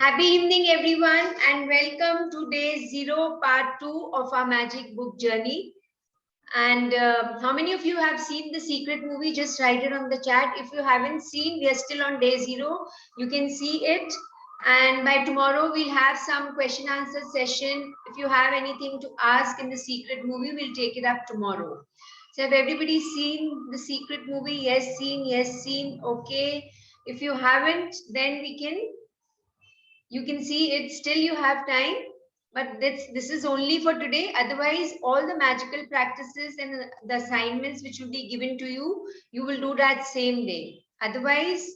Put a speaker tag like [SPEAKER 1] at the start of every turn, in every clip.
[SPEAKER 1] Happy evening, everyone, and welcome to day 0, part 2 of our magic book journey. And how many of you have seen the secret movie? Just write it on the chat. If you haven't seen, we are still on day 0. You can see it. And by tomorrow, we'll have some question answer session. If you have anything to ask in the secret movie, we'll take it up tomorrow. So, have everybody seen the secret movie? Yes, seen. Yes, seen. Okay. If you haven't, then you can see it. Still you have time, but this is only for today. Otherwise, all the magical practices and the assignments which will be given to you will do that same day. Otherwise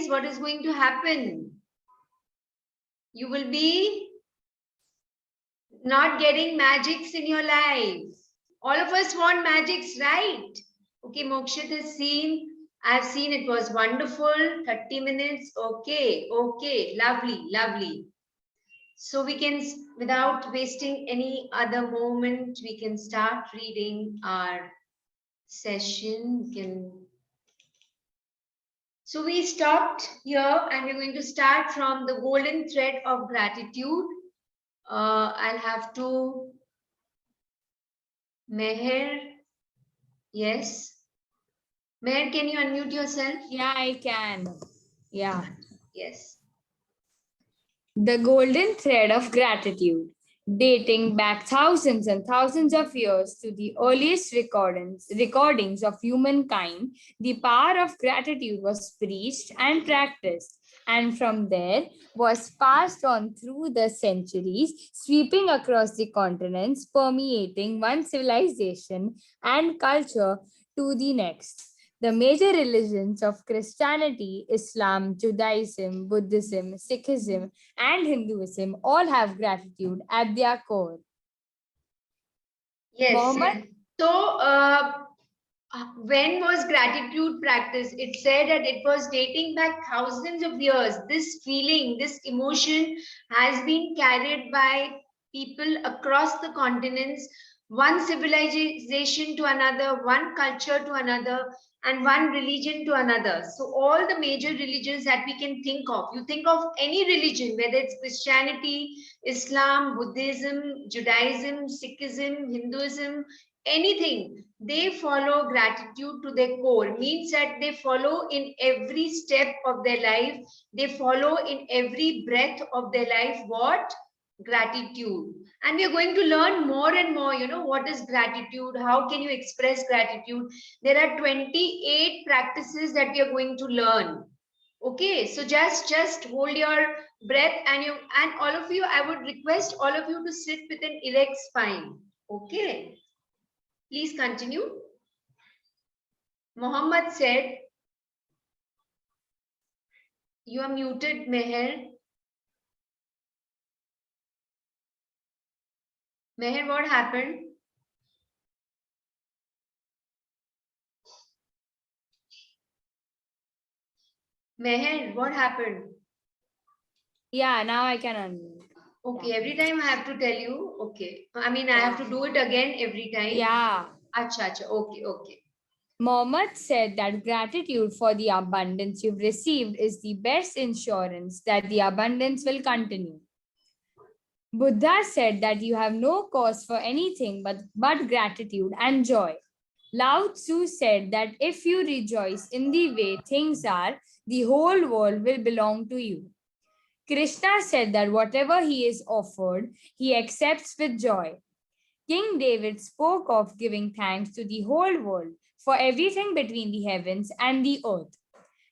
[SPEAKER 1] what is going to happen? You will be not getting magics in your life. All of us want magics, right? Okay, Mokshit has seen. I've seen. It was wonderful. 30 minutes. Okay, lovely, lovely. So we can, without wasting any other moment, we can start reading our session. So we stopped here and we're going to start from the golden thread of gratitude. I'll have to, Meher, yes. Meher, can you unmute yourself?
[SPEAKER 2] Yeah, I can. Yeah.
[SPEAKER 1] Yes.
[SPEAKER 2] The golden thread of gratitude, dating back thousands and thousands of years to the earliest recordings of humankind, the power of gratitude was preached and practiced, and from there was passed on through the centuries, sweeping across the continents, permeating one civilization and culture to the next. The major religions of Christianity, Islam, Judaism, Buddhism, Sikhism, and Hinduism all have gratitude at their core.
[SPEAKER 1] Yes.
[SPEAKER 2] Mohammed?
[SPEAKER 1] So, when was gratitude practiced? It said that it was dating back thousands of years. This feeling, this emotion has been carried by people across the continents, one civilization to another, one culture to another, and one religion to another. So, all the major religions that we can think of, you think of any religion, whether it's Christianity, Islam, Buddhism, Judaism, Sikhism, Hinduism, anything, they follow gratitude to their core. Means that they follow in every step of their life, they follow in every breath of their life. What? Gratitude. And we are going to learn more and more, what is gratitude, how can you express gratitude. There are 28 practices that we are going to learn. Okay, so just hold your breath, and all of you, I would request all of you to sit with an erect spine. Okay, please continue. Mohammed said, you are muted, Meher. Meher, what happened? Meher, what happened?
[SPEAKER 2] Yeah, now I can unmute.
[SPEAKER 1] Okay, every time I have to tell you. Okay, I mean, I have to do it again every time.
[SPEAKER 2] Yeah.
[SPEAKER 1] Acha. Okay.
[SPEAKER 2] Mohammed said that gratitude for the abundance you've received is the best insurance that the abundance will continue. Buddha said that you have no cause for anything but gratitude and joy. Lao Tzu said that if you rejoice in the way things are, the whole world will belong to you. Krishna said that whatever he is offered, he accepts with joy. King David spoke of giving thanks to the whole world for everything between the heavens and the earth.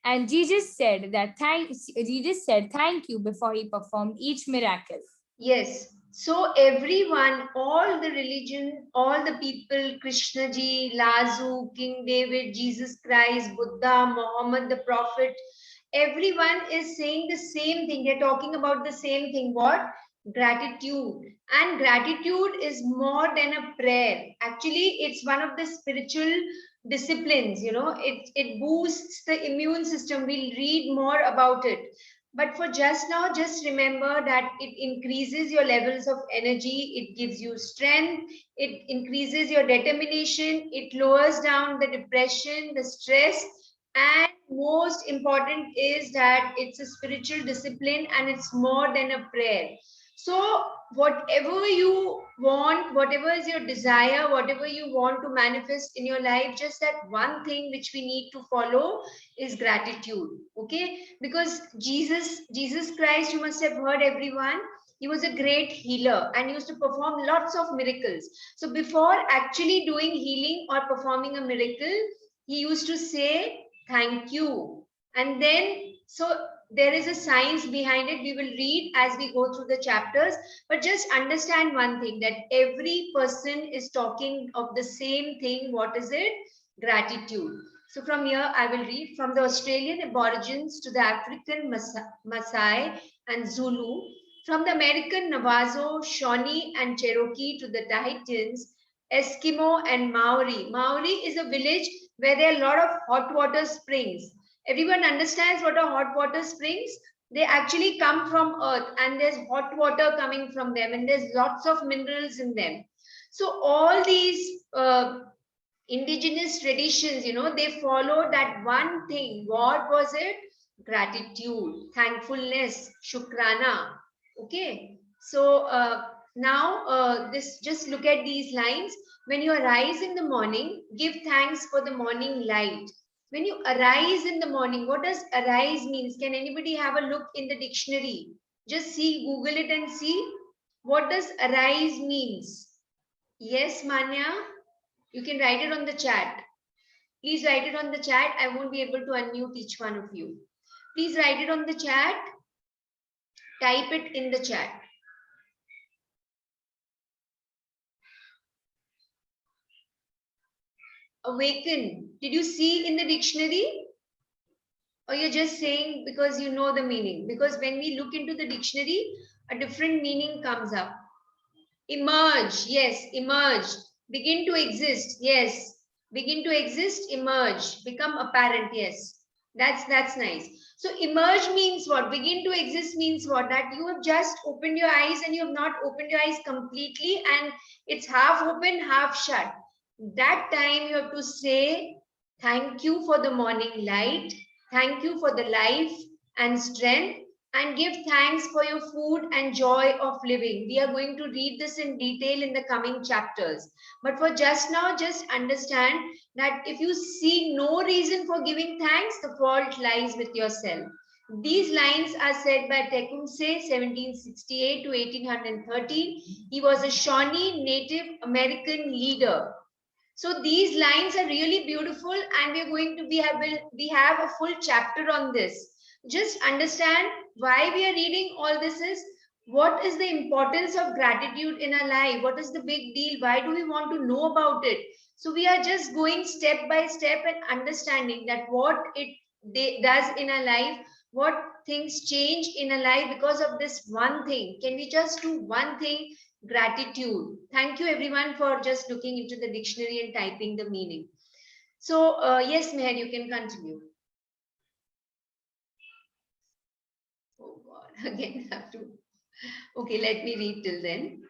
[SPEAKER 2] And Jesus said thank you before he performed each miracle.
[SPEAKER 1] Yes. So everyone, all the religion, all the people, Krishna ji, Lazu, King David, Jesus Christ, Buddha, Muhammad, the Prophet, everyone is saying the same thing. They're talking about the same thing. What? Gratitude. And gratitude is more than a prayer. Actually, it's one of the spiritual disciplines. It boosts the immune system. We'll read more about it. But for just now, just remember that it increases your levels of energy, it gives you strength, it increases your determination, it lowers down the depression, the stress, And most important is that it's a spiritual discipline and it's more than a prayer. So whatever you want, whatever is your desire, whatever you want to manifest in your life, just that one thing which we need to follow is gratitude. Okay, because Jesus Christ, you must have heard, everyone, he was a great healer and used to perform lots of miracles. So before actually doing healing or performing a miracle, he used to say thank you. And then, so there is a science behind it. We will read as we go through the chapters, but just understand one thing, that every person is talking of the same thing. What is it? Gratitude. So from here, I will read from the Australian Aborigines to the African Maasai and Zulu, from the American Navajo, Shawnee, and Cherokee to the Tahitians, Eskimo, and Maori. Maori is a village where there are a lot of hot water springs. Everyone understands what are hot water springs? They actually come from earth and there's hot water coming from them and there's lots of minerals in them. So all these indigenous traditions, they follow that one thing. What was it? Gratitude, thankfulness, shukrana. Okay. So now this, just look at these lines. When you arise in the morning, give thanks for the morning light. When you arise in the morning, what does arise means? Can anybody have a look in the dictionary? Just see, Google it and see. What does arise means? Yes, Manya? You can write it on the chat. Please write it on the chat. I won't be able to unmute each one of you. Please write it on the chat. Type it in the chat. Awaken. Did you see in the dictionary? Or you're just saying because you know the meaning? Because when we look into the dictionary, a different meaning comes up. Emerge. Yes, emerge. Begin to exist. Yes. Begin to exist, emerge, become apparent. Yes. That's nice. So emerge means what? Begin to exist means what? That you have just opened your eyes and you have not opened your eyes completely and it's half open, half shut. That time you have to say, thank you for the morning light. Thank you for the life and strength, and give thanks for your food and joy of living. We are going to read this in detail in the coming chapters. But for just now, just understand that if you see no reason for giving thanks, the fault lies with yourself. These lines are said by Tecumseh, 1768 to 1813. He was a Shawnee Native American leader. So these lines are really beautiful, and we're going to we have a full chapter on this. Just understand why we are reading all this is, what is the importance of gratitude in our life? What is the big deal? Why do we want to know about it? So we are just going step by step and understanding that what it does in our life, what things change in our life because of this one thing. Can we just do one thing? Gratitude. Thank you everyone for just looking into the dictionary and typing the meaning. So yes, Meher, you can continue. Oh God, again I have to. Okay, let me read till then.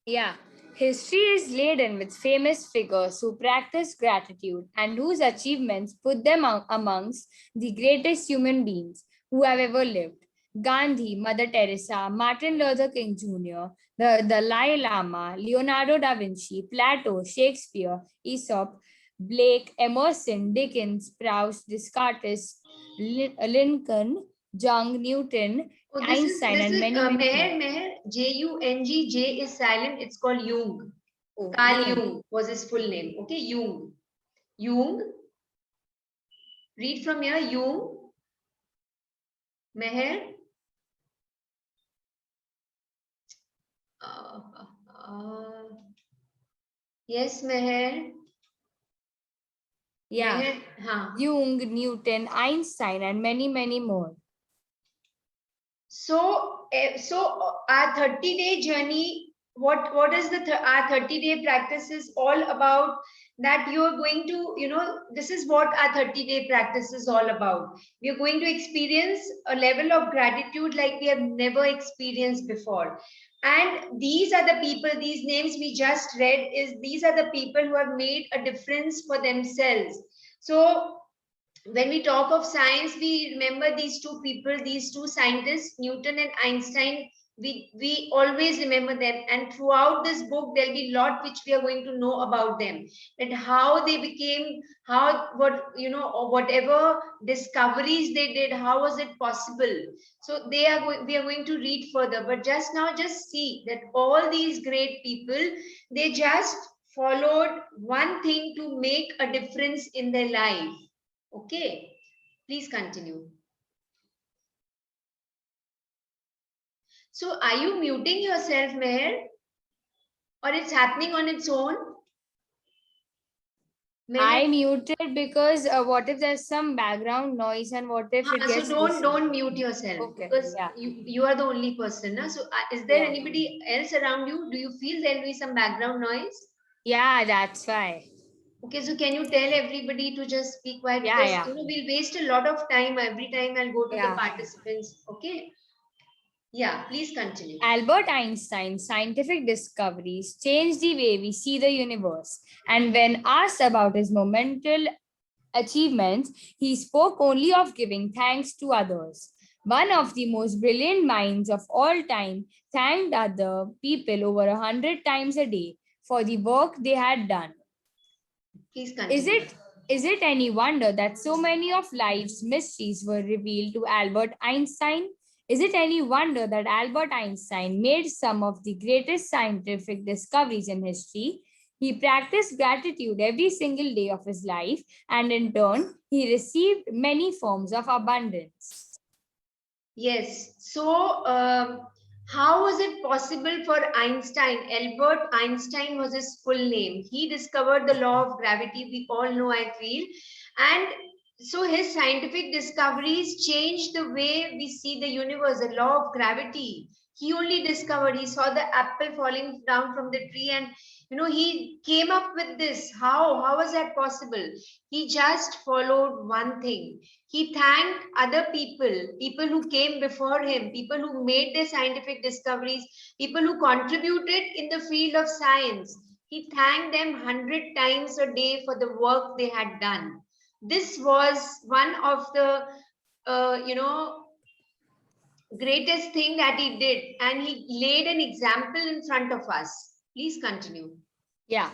[SPEAKER 2] Yeah. History is laden with famous figures who practice gratitude and whose achievements put them amongst the greatest human beings who have ever lived. Gandhi, Mother Teresa, Martin Luther King Jr., the Dalai Lama, Leonardo da Vinci, Plato, Shakespeare, Aesop, Blake, Emerson, Dickens, Proust, Descartes, Lincoln, Young, Newton,
[SPEAKER 1] Oh,
[SPEAKER 2] Einstein, and many, many more.
[SPEAKER 1] Meher, Jung. J is silent. It's called Jung.
[SPEAKER 2] Oh,
[SPEAKER 1] Carl
[SPEAKER 2] Jung.
[SPEAKER 1] Jung was his full name. Okay, Jung. Jung. Read from here. Jung. Meher. Yes, Meher.
[SPEAKER 2] Yeah.
[SPEAKER 1] Meher. Haan.
[SPEAKER 2] Jung, Newton, Einstein, and many, many more.
[SPEAKER 1] So our 30-day journey what is our 30-day practice is all about, that you're going to, this is what our 30-day practice is all about. We are going to experience a level of gratitude like we have never experienced before. And these are the people, these names we just read, is these are the people who have made a difference for themselves. So when we talk of science, we remember these two people, these two scientists, Newton and Einstein. We always remember them, and throughout this book there'll be a lot which we are going to know about them, that how they became, how, what, or whatever discoveries they did, how was it possible. So we are going to read further, but just now just see that all these great people, they just followed one thing to make a difference in their life. Okay, please continue. So are you muting yourself, Meher? Or it's happening on its own?
[SPEAKER 2] I
[SPEAKER 1] Meher?
[SPEAKER 2] muted because what if there's some background noise and what if it
[SPEAKER 1] So
[SPEAKER 2] gets
[SPEAKER 1] don't
[SPEAKER 2] disturbed?
[SPEAKER 1] mute yourself,
[SPEAKER 2] Okay.
[SPEAKER 1] because
[SPEAKER 2] Yeah.
[SPEAKER 1] you are the only person. Na? So is there
[SPEAKER 2] Yeah.
[SPEAKER 1] anybody else around you? Do you feel there'll be some background noise?
[SPEAKER 2] Yeah, that's why.
[SPEAKER 1] Okay, so can you tell everybody to just be quiet,
[SPEAKER 2] Yeah,
[SPEAKER 1] because
[SPEAKER 2] yeah.
[SPEAKER 1] we'll waste a lot of time every time I'll go to the
[SPEAKER 2] Yeah.
[SPEAKER 1] participants. Okay. Yeah, please continue.
[SPEAKER 2] Albert Einstein's scientific discoveries changed the way we see the universe. And when asked about his monumental achievements, he spoke only of giving thanks to others. One of the most brilliant minds of all time thanked other people over 100 times a day for the work they had done.
[SPEAKER 1] Please
[SPEAKER 2] Is
[SPEAKER 1] continue.
[SPEAKER 2] it is it any wonder that so many of life's mysteries were revealed to Albert Einstein? Is it any wonder that Albert Einstein made some of the greatest scientific discoveries in history? He practiced gratitude every single day of his life, and in turn, he received many forms of abundance.
[SPEAKER 1] Yes. So, how was it possible for Einstein? Albert Einstein was his full name. He discovered the law of gravity. We all know, I feel. And so his scientific discoveries changed the way we see the universe, the law of gravity. He only discovered, he saw the apple falling down from the tree, and he came up with this. How was that possible? He just followed one thing. He thanked other people, people who came before him, people who made their scientific discoveries, people who contributed in the field of science. He thanked them 100 times a day for the work they had done. This was one of the, greatest thing that he did, and he laid an example in front of us. Please continue.
[SPEAKER 2] Yeah.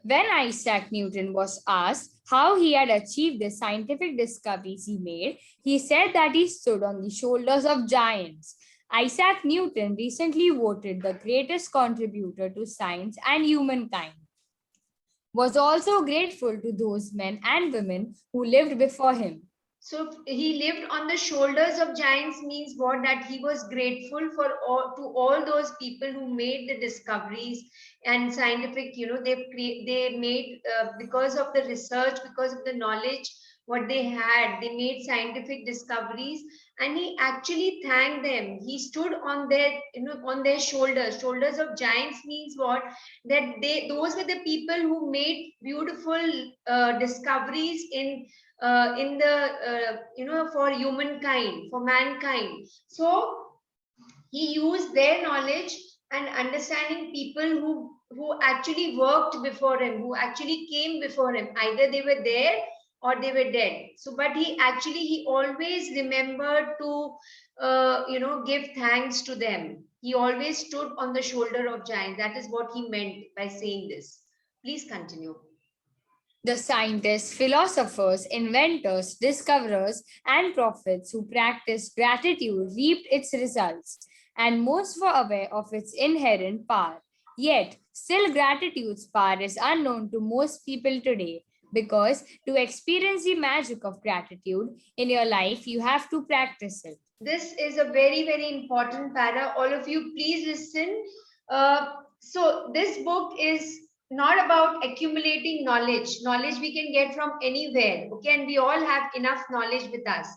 [SPEAKER 2] When Isaac Newton was asked how he had achieved the scientific discoveries he made, he said that he stood on the shoulders of giants. Isaac Newton recently voted the greatest contributor to science and humankind. Was also grateful to those men and women who lived before him.
[SPEAKER 1] So he lived on the shoulders of giants means what? That he was grateful for all those people who made the discoveries and scientific, they made, because of the research, because of the knowledge what they had, they made scientific discoveries, and he actually thanked them. He stood on their, on their shoulders. Shoulders of giants means what? That those were the people who made beautiful discoveries in the, for humankind, for mankind. So he used their knowledge and understanding people who actually worked before him, who actually came before him. Either they were there or they were dead. So but he always remembered to, give thanks to them. He always stood on the shoulder of giants. That is what he meant by saying this. Please continue.
[SPEAKER 2] The scientists, philosophers, inventors, discoverers, and prophets who practiced gratitude reaped its results, and most were aware of its inherent power. Yet, still gratitude's power is unknown to most people today, because to experience the magic of gratitude in your life, you have to practice it.
[SPEAKER 1] This is a very, very important para. All of you, please listen. So this book is not about accumulating knowledge. Knowledge we can get from anywhere. Okay, and we all have enough knowledge with us.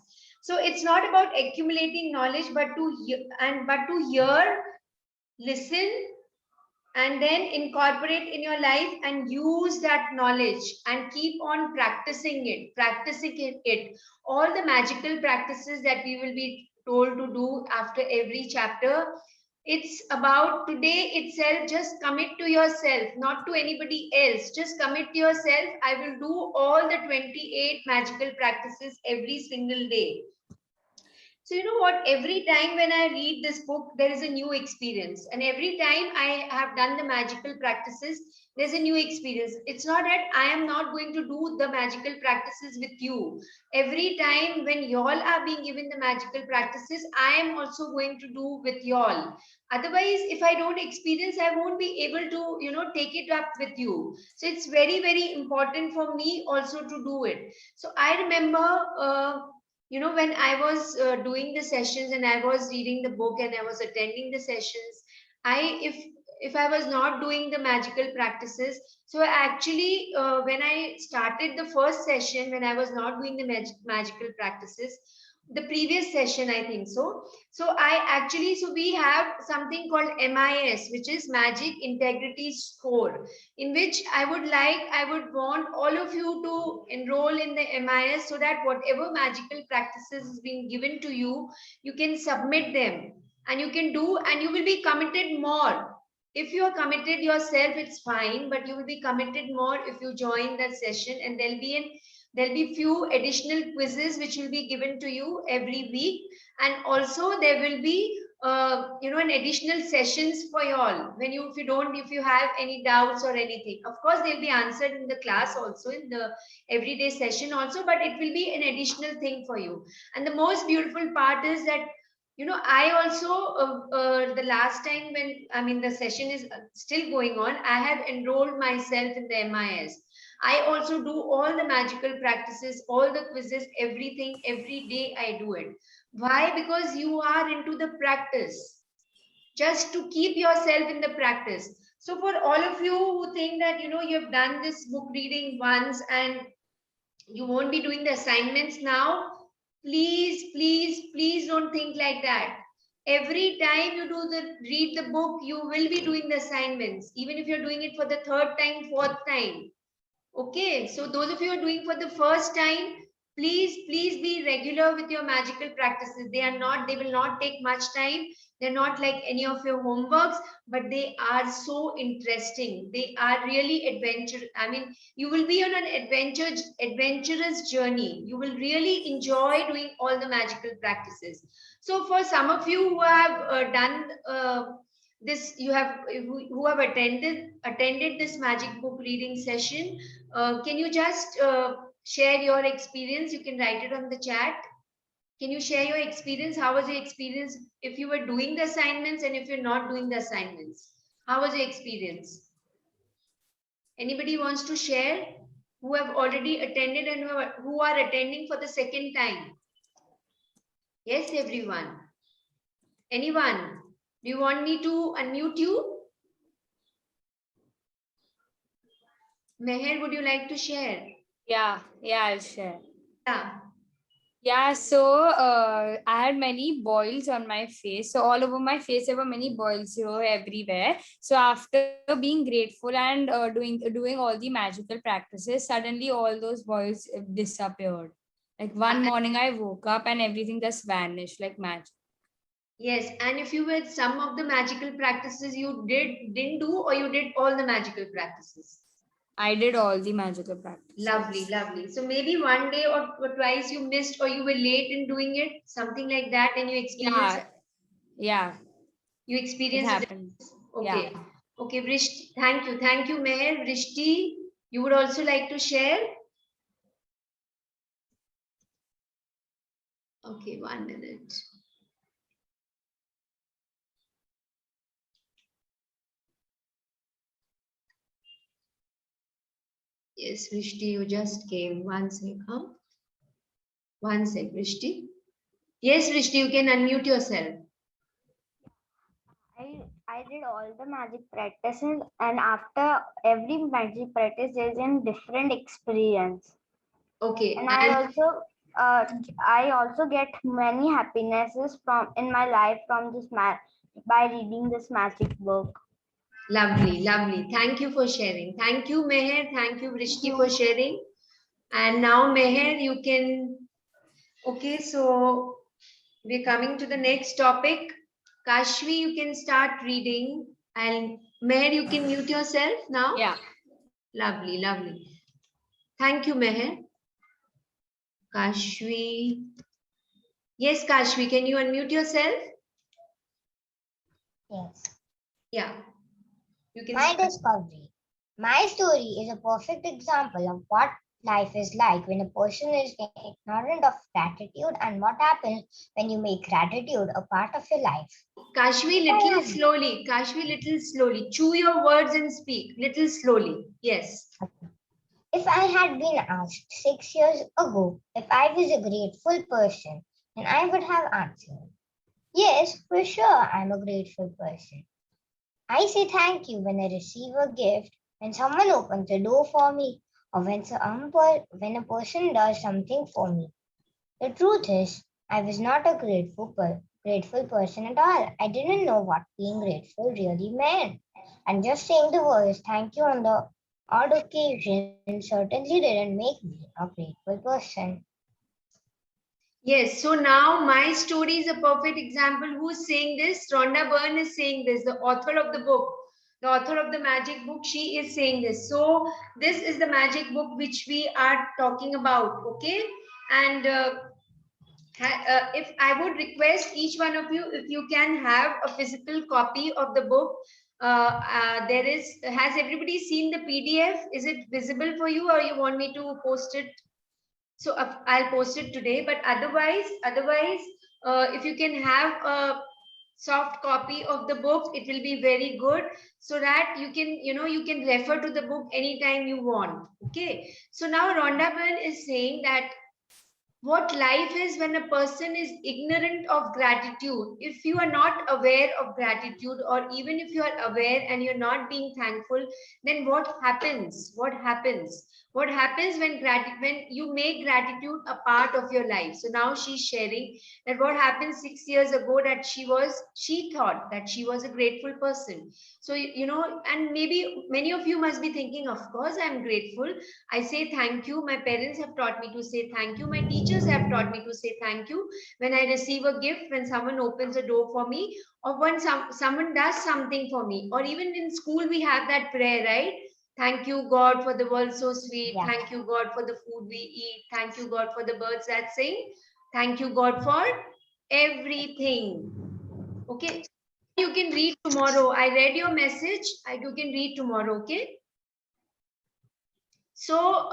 [SPEAKER 1] So it's not about accumulating knowledge, but to hear, listen, and then incorporate in your life and use that knowledge and keep on practicing it. All the magical practices that we will be told to do after every chapter, it's about today itself. Just commit to yourself, not to anybody else. Just commit to yourself. I will do all the 28 magical practices every single day. So you know what? Every time when I read this book, there is a new experience. And every time I have done the magical practices, there's a new experience. It's not that I am not going to do the magical practices with you. Every time when y'all are being given the magical practices, I am also going to do with y'all. Otherwise, if I don't experience, I won't be able to, take it up with you. So it's very, very important for me also to do it. So I remember, when I was doing the sessions and I was reading the book and I was attending the sessions, if I was not doing the magical practices, so actually when I started the first session, when I was not doing the magical practices, the previous session, I think so we have something called MIS, which is Magic Integrity Score, in which I would want all of you to enroll in the MIS, so that whatever magical practices is being given to you, you can submit them and you can do, and you will be committed more. If you are committed yourself, it's fine, but you will be committed more if you join that session, and there'll be few additional quizzes which will be given to you every week, and also there will be an additional sessions for you all. If you have any doubts or anything, of course they'll be answered in the class also, in the everyday session also, but it will be an additional thing for you. And the most beautiful part is that I also the last time when the session is still going on, I have enrolled myself in the MIS. I also do all the magical practices, all the quizzes, everything, every day I do it. Why? Because you are into the practice, just to keep yourself in the practice. So for all of you who think that, you've done this book reading once and you won't be doing the assignments now, please, please, please don't think like that. Every time you read the book, you will be doing the assignments, even if you're doing it for the third time, fourth time. Okay, so those of you who are doing for the first time, please, please be regular with your magical practices. They will not take much time. They're not like any of your homeworks, but they are so interesting. They are really adventure. You will be on an adventurous journey. You will really enjoy doing all the magical practices. So for some of you who have done this, who have attended this magic book reading session, can you just share your experience? You can write it on the chat. Can you share your experience? How was your experience if you were doing the assignments and if you're not doing the assignments? How was your experience? Anybody wants to share who have already attended and who are attending for the second time? Yes, everyone. Anyone? Do you want me to unmute you? Meher, would you like to share?
[SPEAKER 2] Yeah, I'll share.
[SPEAKER 1] Yeah.
[SPEAKER 2] Yeah, so I had many boils on my face. So all over my face, there were many boils here everywhere. So after being grateful and doing all the magical practices, suddenly all those boils disappeared. Like one morning I woke up and everything just vanished like magic.
[SPEAKER 1] Yes, and if you had some of the magical practices you didn't do, or you did all the magical practices?
[SPEAKER 2] I did all the magical practices.
[SPEAKER 1] Lovely, lovely. So maybe one day or twice you missed, or you were late in doing it, something like that, and you experienced.
[SPEAKER 2] Yeah.
[SPEAKER 1] You experienced
[SPEAKER 2] it happened.
[SPEAKER 1] Okay.
[SPEAKER 2] Yeah.
[SPEAKER 1] Okay, Vrishti, thank you, Meher. Vrishti, you would also like to share? Okay, 1 minute. Yes, Vrishti, you just came. 1 sec, huh? 1 sec, Vrishti. Yes, Vrishti, you can unmute yourself.
[SPEAKER 3] I did all the magic practices, and after every magic practice, there's a different experience.
[SPEAKER 1] Okay.
[SPEAKER 3] And I also get many happinesses in my life from by reading this magic book.
[SPEAKER 1] Lovely, lovely. Thank you for sharing. Thank you, Meher. Thank you, Vrishti, for sharing. And now, Meher, you can. Okay, so we're coming to the next topic. Kashvi, you can start reading. And Meher, you can mute yourself now.
[SPEAKER 2] Yeah.
[SPEAKER 1] Lovely, lovely. Thank you, Meher. Kashvi. Yes, Kashvi, can you unmute yourself?
[SPEAKER 4] Yes.
[SPEAKER 1] Yeah. You can
[SPEAKER 4] My
[SPEAKER 1] start.
[SPEAKER 4] discovery. My story is a perfect example of what life is like when a person is ignorant of gratitude and what happens when you make gratitude a part of your life.
[SPEAKER 1] Kashvi, little slowly. Kashvi, little slowly. Chew your words and speak. Little slowly. Yes.
[SPEAKER 4] If I had been asked 6 years ago if I was a grateful person, then I would have answered, yes, for sure, I'm a grateful person. I say thank you when I receive a gift, when someone opens a door for me, or when a person does something for me. The truth is, I was not a grateful person at all. I didn't know what being grateful really meant. And just saying the words thank you on the odd occasion certainly didn't make me a grateful person.
[SPEAKER 1] Yes. So now my story is a perfect example. Who's saying this? Rhonda Byrne is saying this, the author of the book. The author of the magic book, she is saying this. So this is the magic book which we are talking about. Okay. And if I would request each one of you, if you can have a physical copy of the book. There is, has everybody seen the PDF? Is it visible for you, or you want me to post it? So I'll post it today, but otherwise, if you can have a soft copy of the book, it will be very good, so that you can, you can refer to the book anytime you want. Okay. So now Rhonda Byrne is saying that what life is when a person is ignorant of gratitude. If you are not aware of gratitude, or even if you are aware and you're not being thankful, then what happens when when you make gratitude a part of your life? So now she's sharing that what happened 6 years ago, that she thought that she was a grateful person. So and maybe many of you must be thinking, of course I'm grateful. I say thank you. My parents have taught me to say thank you. My teachers have taught me to say thank you. When I receive a gift, when someone opens a door for me, or when someone does something for me, or even in school, we have that prayer, right? Thank you, God, for the world so sweet.
[SPEAKER 4] Yeah.
[SPEAKER 1] Thank you, God, for the food we eat. Thank you, God, for the birds that sing. Thank you, God, for everything. Okay. You can read tomorrow. I read your message. You can read tomorrow. Okay. So,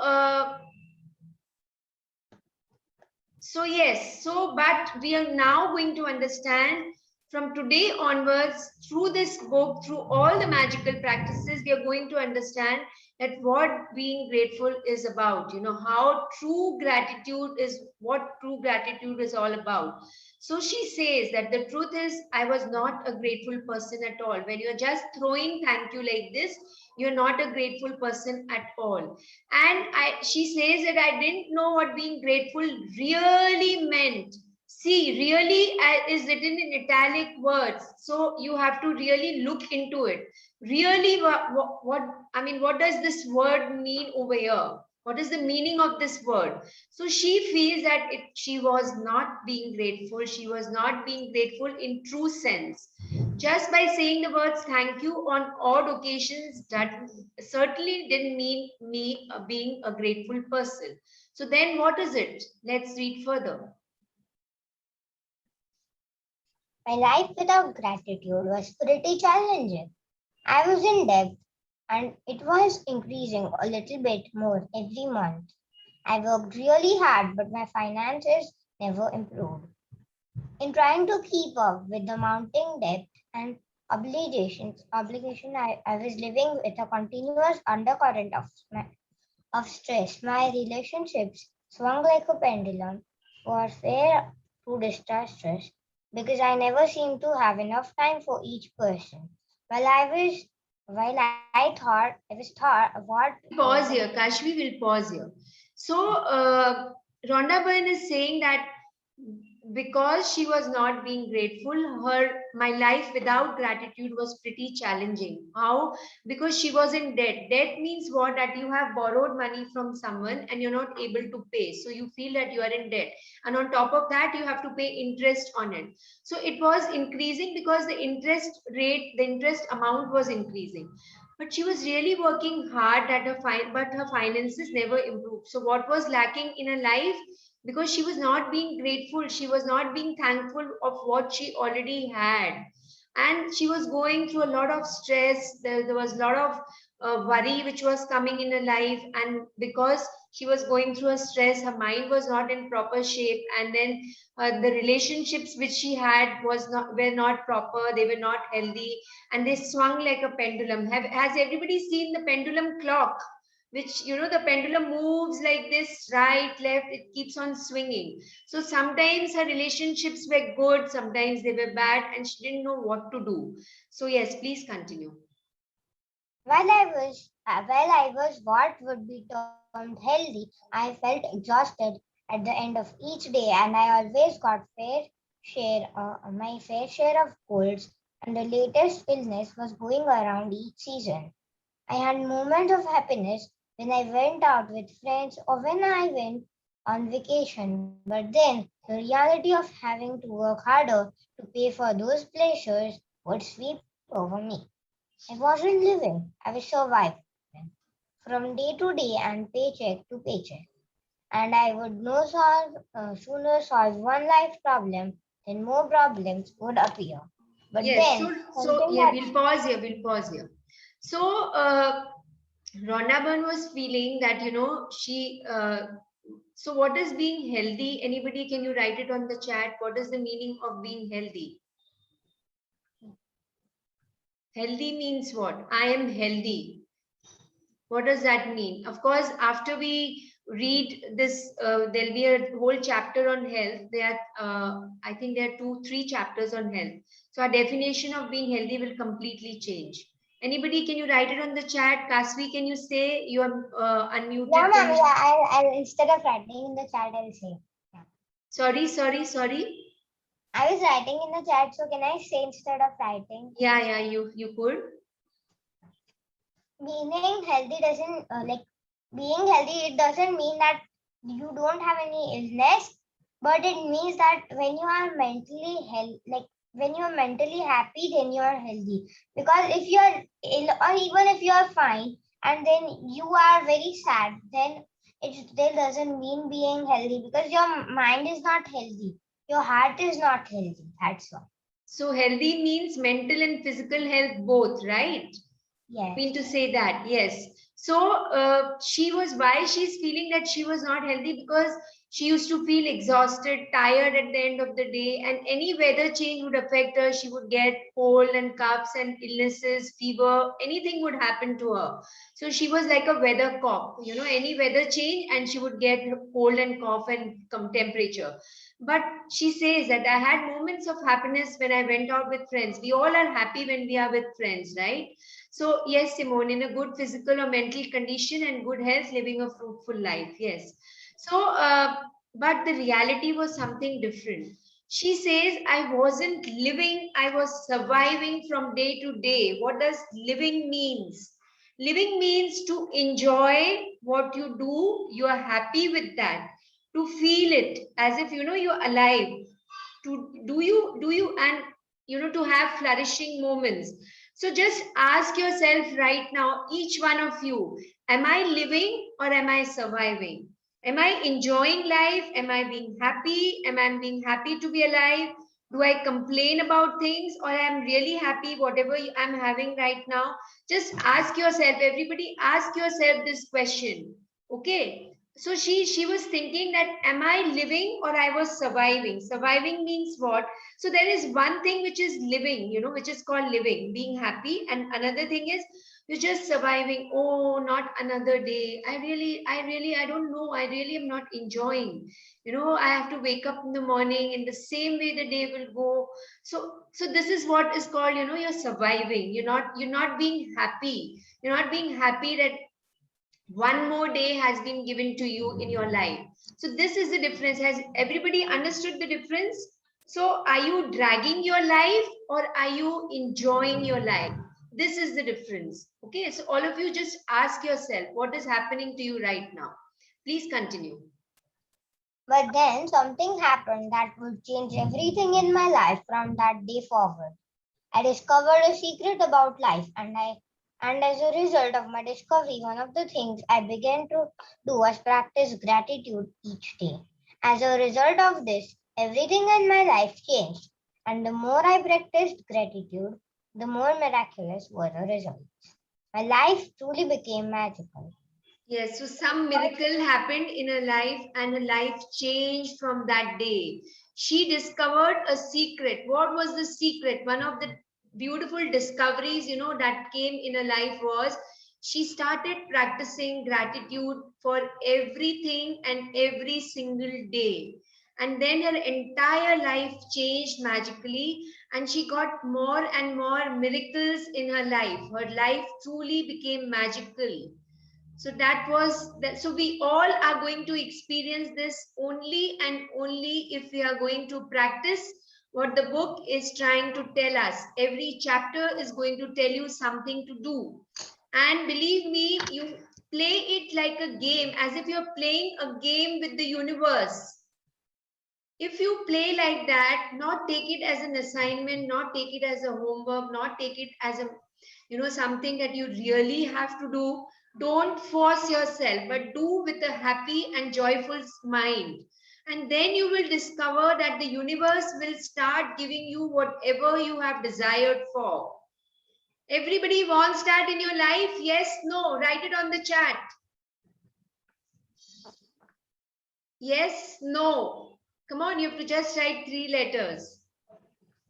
[SPEAKER 1] yes, but we are now going to understand from today onwards, through this book, through all the magical practices, we are going to understand that what being grateful is about, how true gratitude is, what true gratitude is all about. So she says that the truth is, I was not a grateful person at all. When you're just throwing thank you like this, you're not a grateful person at all. And she says that I didn't know what being grateful really meant. See, really is written in italic words. So you have to really look into it. Really, what I mean, what does this word mean over here? What is the meaning of this word? So she feels that she was not being grateful. She was not being grateful in true sense. Just by saying the words thank you on odd occasions, that certainly didn't mean me being a grateful person. So then what is it? Let's read further.
[SPEAKER 4] My life without gratitude was pretty challenging. I was in debt and it was increasing a little bit more every month. I worked really hard, but my finances never improved. In trying to keep up with the mounting debt and obligation, I was living with a continuous undercurrent of stress. My relationships swung like a pendulum, warfare to disastrous, because I never seemed to have enough time for each person. While I thought what
[SPEAKER 1] Pause here. Kashvi will pause here. So Rhonda Byrne is saying that because she was not being grateful, my life without gratitude was pretty challenging. How? Because she was in debt. Debt means what? That you have borrowed money from someone and you're not able to pay, so you feel that you are in debt, and on top of that you have to pay interest on it. So it was increasing because the interest rate, the interest amount was increasing, but she was really working hard at but her finances never improved. So what was lacking in her life? Because she was not being grateful, she was not being thankful of what she already had, and she was going through a lot of stress. There was a lot of worry which was coming in her life, and because she was going through a stress, her mind was not in proper shape, and then the relationships which she had were not proper, they were not healthy, and they swung like a pendulum. Has everybody seen the pendulum clock, which, the pendulum moves like this, right, left, it keeps on swinging? So sometimes her relationships were good, sometimes they were bad, and she didn't know what to do. So yes, please continue.
[SPEAKER 4] While I was what would be termed healthy, I felt exhausted at the end of each day, and I always got my fair share of colds, and the latest illness was going around each season. I had moments of happiness when I went out with friends or when I went on vacation, but then the reality of having to work harder to pay for those pleasures would sweep over me. I wasn't living, I was surviving from day to day and paycheck to paycheck. And I would sooner solve one life problem than more problems would appear. But
[SPEAKER 1] Yes, so
[SPEAKER 4] then
[SPEAKER 1] so
[SPEAKER 4] something
[SPEAKER 1] yeah,
[SPEAKER 4] had
[SPEAKER 1] we'll pause here. So Rhonda Byrne was feeling that, she so what is being healthy? Anybody, can you write it on the chat? What is the meaning of being healthy? Healthy means what? I am healthy. What does that mean? Of course, after we read this, there'll be a whole chapter on health. I think there are 3 chapters on health. So our definition of being healthy will completely change. Anybody, can you write it on the chat? Kasvi, can you say you are
[SPEAKER 4] yeah,
[SPEAKER 1] unmuted?
[SPEAKER 4] ma'am, yeah, I'll instead of writing in the chat, I'll say. Yeah.
[SPEAKER 1] Sorry.
[SPEAKER 4] I was writing in the chat, so can I say instead of writing?
[SPEAKER 1] Yeah, you could.
[SPEAKER 4] Being healthy doesn't being healthy. It doesn't mean that you don't have any illness, but it means that when you are when you are mentally happy, then you are healthy. Because if you are ill, or even if you are fine, and then you are very sad, then it still doesn't mean being healthy because your mind is not healthy, your heart is not healthy. That's why.
[SPEAKER 1] So healthy means mental and physical health both, right?
[SPEAKER 4] Yes.
[SPEAKER 1] Mean to say that, yes. So why she's feeling that she was not healthy, because she used to feel exhausted, tired at the end of the day, and any weather change would affect her. She would get cold and coughs and illnesses, fever, anything would happen to her. So she was like a weather cop, any weather change and she would get cold and cough and come temperature. But she says that I had moments of happiness when I went out with friends. We all are happy when we are with friends, right? So yes, Simone, in a good physical or mental condition and good health, living a fruitful life. Yes. So, but the reality was something different. She says, I wasn't living, I was surviving from day to day. What does living means? Living means to enjoy what you do. You are happy with that. To feel it as if, you're alive. To do you, and, to have flourishing moments. So just ask yourself right now, each one of you, am I living or am I surviving? Am I enjoying life? Am I being happy? Am I being happy to be alive? Do I complain about things, or I'm really happy whatever I'm having right now? Just ask yourself, everybody, ask yourself this question. Okay. So she was thinking that, am I living or I was surviving? Surviving means what? So there is one thing which is living, which is called living, being happy. And another thing is you're just surviving. Oh, not another day. I don't know. I really am not enjoying. I have to wake up in the morning, in the same way the day will go. So this is what is called, you're surviving. You're not being happy. You're not being happy that One more day has been given to you in your life. So this is the difference. Has everybody understood the difference? So are you dragging your life or are you enjoying your life? This is the difference. Okay, so all of you just ask yourself what is happening to you right now. Please continue.
[SPEAKER 4] But then something happened that would change everything in my life from that day forward. I discovered a secret about life, and as a result of my discovery, one of the things I began to do was practice gratitude each day. As a result of this, everything in my life changed, and the more I practiced gratitude, the more miraculous were the results. My life truly became magical.
[SPEAKER 1] Yes, so some miracle happened in her life and her life changed from that day. She discovered a secret. What was the secret? One of the beautiful discoveries, that came in her life was she started practicing gratitude for everything and every single day. And then her entire life changed magically and she got more and more miracles in her life. Her life truly became magical. So that was that. So we all are going to experience this only and only if we are going to practice what the book is trying to tell us. Every chapter is going to tell you something to do. And believe me, you play it like a game, as if you're playing a game with the universe. If you play like that, not take it as an assignment, not take it as a homework, not take it as a something that you really have to do. Don't force yourself, but do with a happy and joyful mind. And then you will discover that the universe will start giving you whatever you have desired for. Everybody wants that in your life? Yes, no, write it on the chat. Yes, no. Come on, you have to just write 3 letters.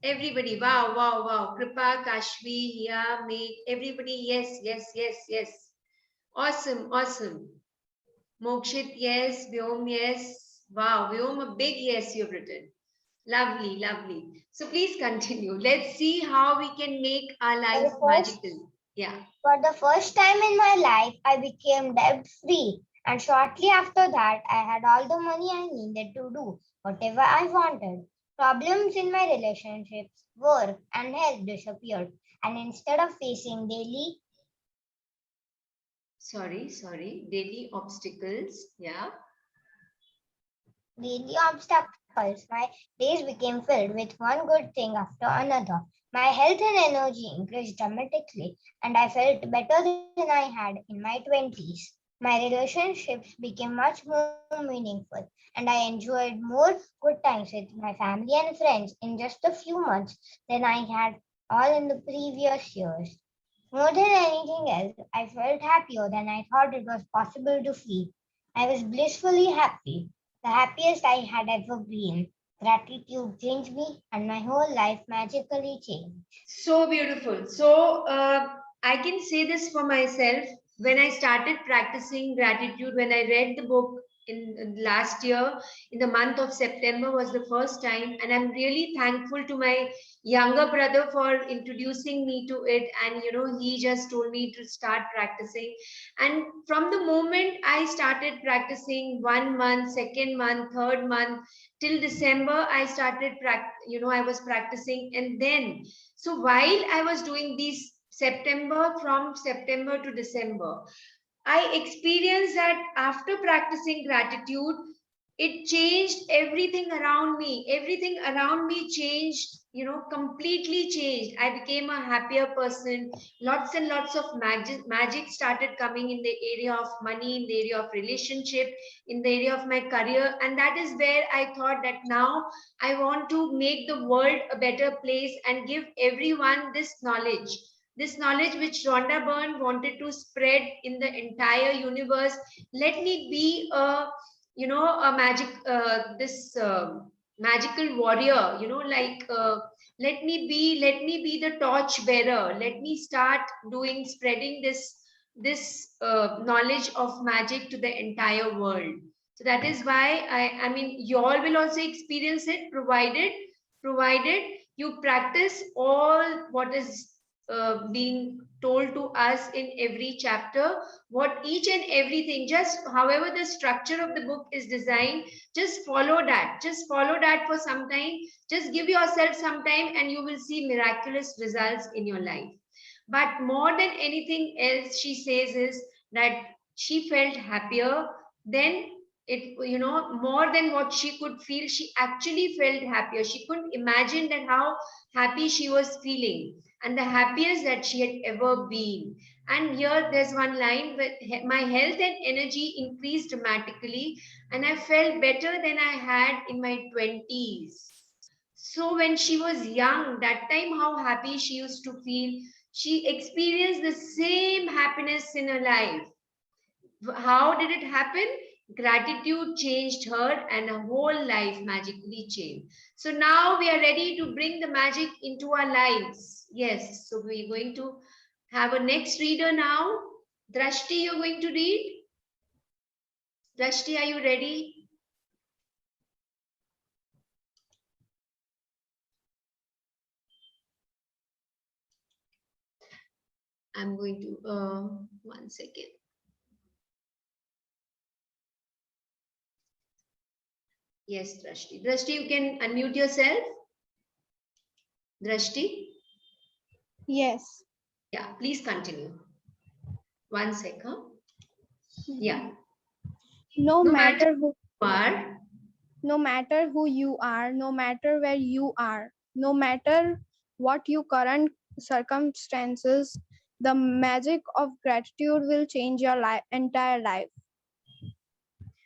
[SPEAKER 1] Everybody, wow, wow, wow. Kripa, Kashvi, Hia, me, everybody, yes, yes, yes, yes. Awesome, awesome. Mokshit, yes. Vyom, yes. Wow, Vyom, a big yes you've written. Lovely, lovely. So please continue. Let's see how we can make our
[SPEAKER 4] For
[SPEAKER 1] life
[SPEAKER 4] the first
[SPEAKER 1] magical. Yeah.
[SPEAKER 4] For the first time in my life, I became debt free. And shortly after that, I had all the money I needed to do whatever I wanted. Problems in my relationships, work, and health disappeared. And instead of facing
[SPEAKER 1] Sorry. Daily obstacles. Yeah.
[SPEAKER 4] daily obstacles, my days became filled with one good thing after another. My health and energy increased dramatically, and I felt better than I had in my 20s. My relationships became much more meaningful, and I enjoyed more good times with my family and friends in just a few months than I had all in the previous years. More than anything else, I felt happier than I thought it was possible to feel. I was blissfully happy, the happiest I had ever been. Gratitude changed me, and my whole life magically changed.
[SPEAKER 1] So beautiful. So I can say this for myself. When I started practicing gratitude, when I read the book in last year, in the month of September was the first time, and I'm really thankful to my younger brother for introducing me to it. And he just told me to start practicing. And from the moment I started practicing, 1 month, second month, third month, till December, I started I was practicing, and then so while I was doing these from September to December, I experienced that after practicing gratitude, it changed everything around me. Everything around me changed, completely changed. I became a happier person. Lots and lots of magic started coming in the area of money, in the area of relationship, in the area of my career. And that is where I thought that now I want to make the world a better place and give everyone this knowledge. This knowledge which Rhonda Byrne wanted to spread in the entire universe. Let me be a this magical warrior. Let me be the torch bearer. Let me start spreading this knowledge of magic to the entire world. So that is why I mean you all will also experience it, provided you practice all what is being told to us in every chapter, what each and everything, just however the structure of the book is designed, just follow that, just follow that for some time, just give yourself some time and you will see miraculous results in your life. But more than anything else, she says is that she felt happier than it, more than what she could feel. She actually felt happier. She couldn't imagine that how happy she was feeling and the happiest that she had ever been. And here there's one line, but my health and energy increased dramatically, and I felt better than I had in my 20s. So when she was young, that time how happy she used to feel, she experienced the same happiness in her life. How did it happen? Gratitude changed her and her whole life magically changed. So now we are ready to bring the magic into our lives. Yes, so we're going to have a next reader now. Drashti, you're going to read? Drashti, are you ready? I'm going to, 1 second. Yes, Drashti. Drashti, you can unmute yourself. Drashti?
[SPEAKER 5] Yes.
[SPEAKER 1] Yeah, please continue. 1 second. Yeah.
[SPEAKER 5] No
[SPEAKER 1] No
[SPEAKER 5] matter who
[SPEAKER 1] you are,
[SPEAKER 5] no matter who you are, no matter where you are, no matter what your current circumstances, the magic of gratitude will change your entire life.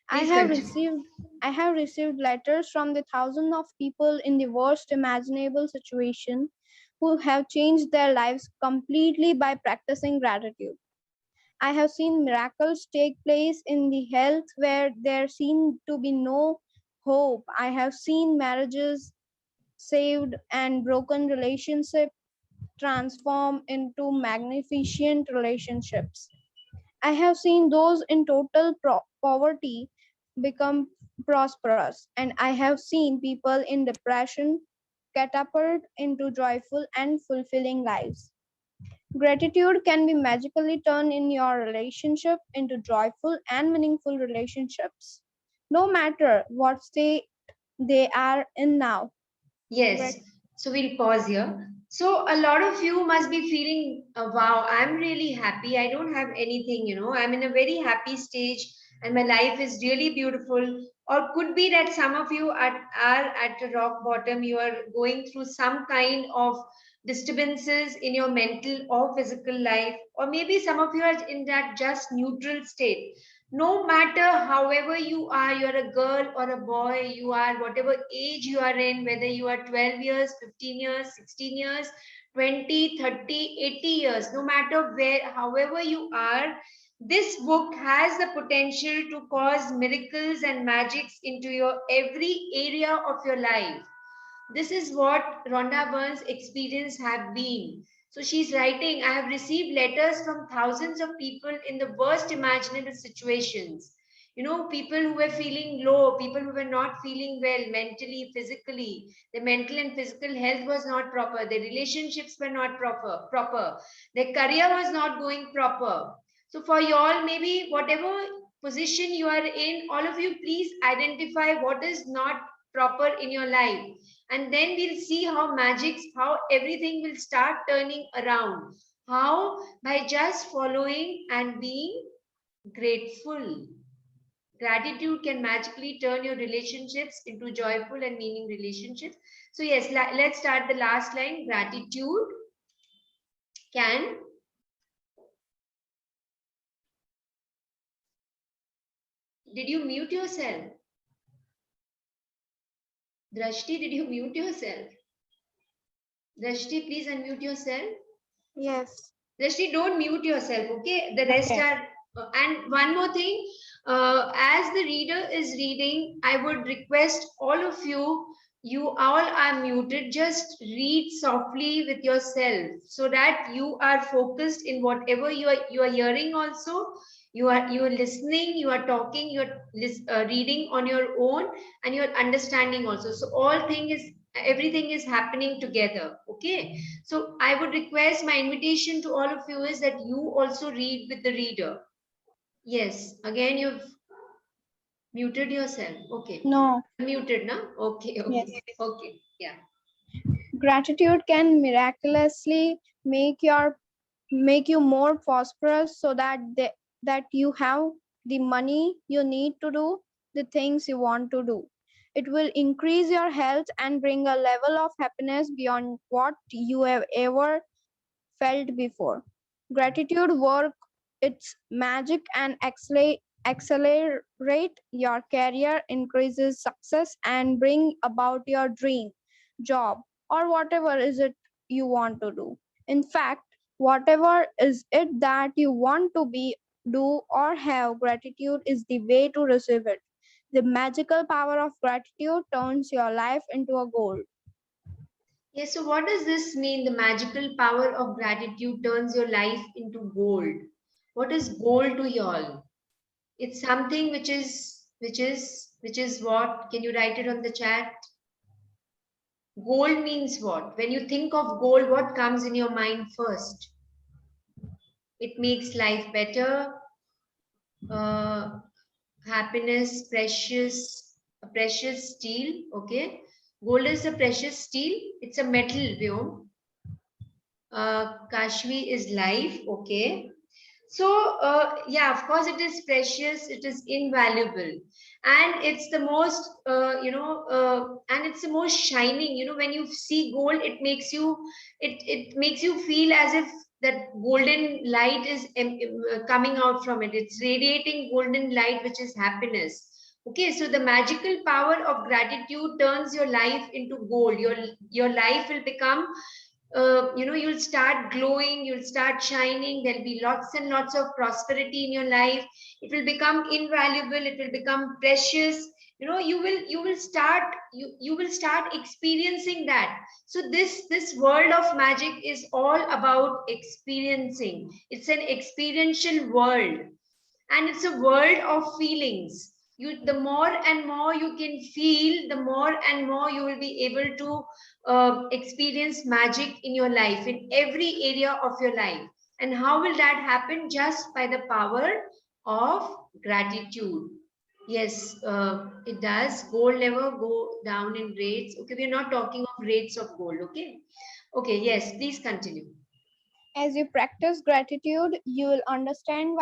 [SPEAKER 5] I
[SPEAKER 1] please
[SPEAKER 5] have
[SPEAKER 1] continue.
[SPEAKER 5] received letters from the thousands of people in the worst imaginable situation who have changed their lives completely by practicing gratitude. I have seen miracles take place in the health where there seemed to be no hope. I have seen marriages saved and broken relationships transform into magnificent relationships. I have seen those in total poverty become prosperous, and I have seen people in depression catapult into joyful and fulfilling lives. Gratitude can be magically turned in your relationship into joyful and meaningful relationships, no matter what state they are in now.
[SPEAKER 1] Yes. So we'll pause here. So a lot of you must be feeling, wow, I'm really happy. I don't have anything, I'm in a very happy stage and my life is really beautiful. Or could be that some of you are at the rock bottom. You are going through some kind of disturbances in your mental or physical life. Or maybe some of you are in that just neutral state. No matter however you are, you're a girl or a boy, you are whatever age you are in, whether you are 12 years, 15 years, 16 years, 20, 30, 80 years, no matter where, however you are, this book has the potential to cause miracles and magics into your every area of your life. This is what Rhonda Byrne's experience have been. So she's writing, I have received letters from thousands of people in the worst imaginable situations. People who were feeling low, people who were not feeling well mentally, physically. Their mental and physical health was not proper. Their relationships were not proper. Their career was not going proper. So for y'all, maybe whatever position you are in, all of you, please identify what is not proper in your life, and then we'll see how everything will start turning around. How? By just following and being grateful. Gratitude can magically turn your relationships into joyful and meaning relationships. So yes, let's start the last line. Gratitude can did you mute yourself? Drashti, did you mute yourself? Drashti, please unmute yourself.
[SPEAKER 5] Yes.
[SPEAKER 1] Drashti, don't mute yourself, okay? The rest
[SPEAKER 5] Okay.
[SPEAKER 1] are, and one more thing, as the reader is reading, I would request all of you, you all are muted, just read softly with yourself so that you are focused in whatever you are hearing also. You are listening, you are talking, you are reading on your own, and you are understanding also. So all thing is everything is happening together. Okay, so I would request, my invitation to all of you is that you also read with the reader. Yes, again you've muted yourself. Okay,
[SPEAKER 5] No.
[SPEAKER 1] muted now. Okay,
[SPEAKER 5] Yes.
[SPEAKER 1] okay, yeah.
[SPEAKER 5] Gratitude can miraculously make you more prosperous so that that you have the money you need to do the things you want to do. It will increase your health and bring a level of happiness beyond what you have ever felt before. Gratitude work its magic and accelerate your career, increases success, and bring about your dream job or whatever is it you want to do. In fact, whatever is it that you want to be, do, or have, gratitude is the way to receive it. The magical power of gratitude turns your life into a gold.
[SPEAKER 1] Yes, so what does this mean? The magical power of gratitude turns your life into gold. What is gold to y'all? It's something which is what? Can you write it on the chat? Gold means what? When you think of gold, what comes in your mind first? It makes life better, uh, happiness, a precious steel. Okay, gold is a precious steel. It's a metal, Vyom. Kashvi is life. Okay. So, yeah, of course, it is precious, it is invaluable, and it's the most, and it's the most shining. You know, when you see gold, it makes you feel as if that golden light is coming out from it. It's radiating golden light, which is happiness. Okay, so the magical power of gratitude turns your life into gold. Your life will become, you'll start glowing, you'll start shining, there'll be lots and lots of prosperity in your life. It will become invaluable, it will become precious. You will start experiencing that. So this world of magic is all about experiencing. It's an experiential world, and it's a world of feelings. The more and more you can feel, the more and more you will be able to experience magic in your life, in every area of your life. And how will that happen? Just by the power of gratitude. Yes, it does. Gold never go down in rates. Okay, we're not talking of rates of gold. Okay, okay, yes, please continue.
[SPEAKER 5] As you practice gratitude, you will understand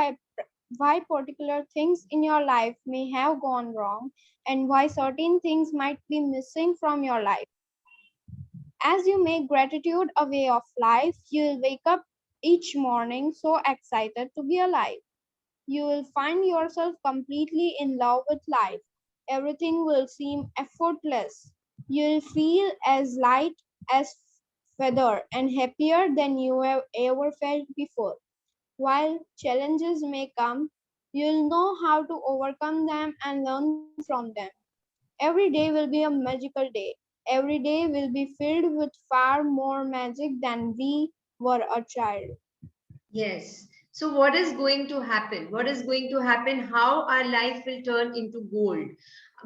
[SPEAKER 5] why particular things in your life may have gone wrong and why certain things might be missing from your life. As you make gratitude a way of life, you will wake up each morning so excited to be alive. You will find yourself completely in love with life. Everything will seem effortless. You will feel as light as feather and happier than you have ever felt before. While challenges may come, you'll know how to overcome them and learn from them. Every day will be a magical day. Every day will be filled with far more magic than we were a child.
[SPEAKER 1] Yes. So what is going to happen? What is going to happen? How our life will turn into gold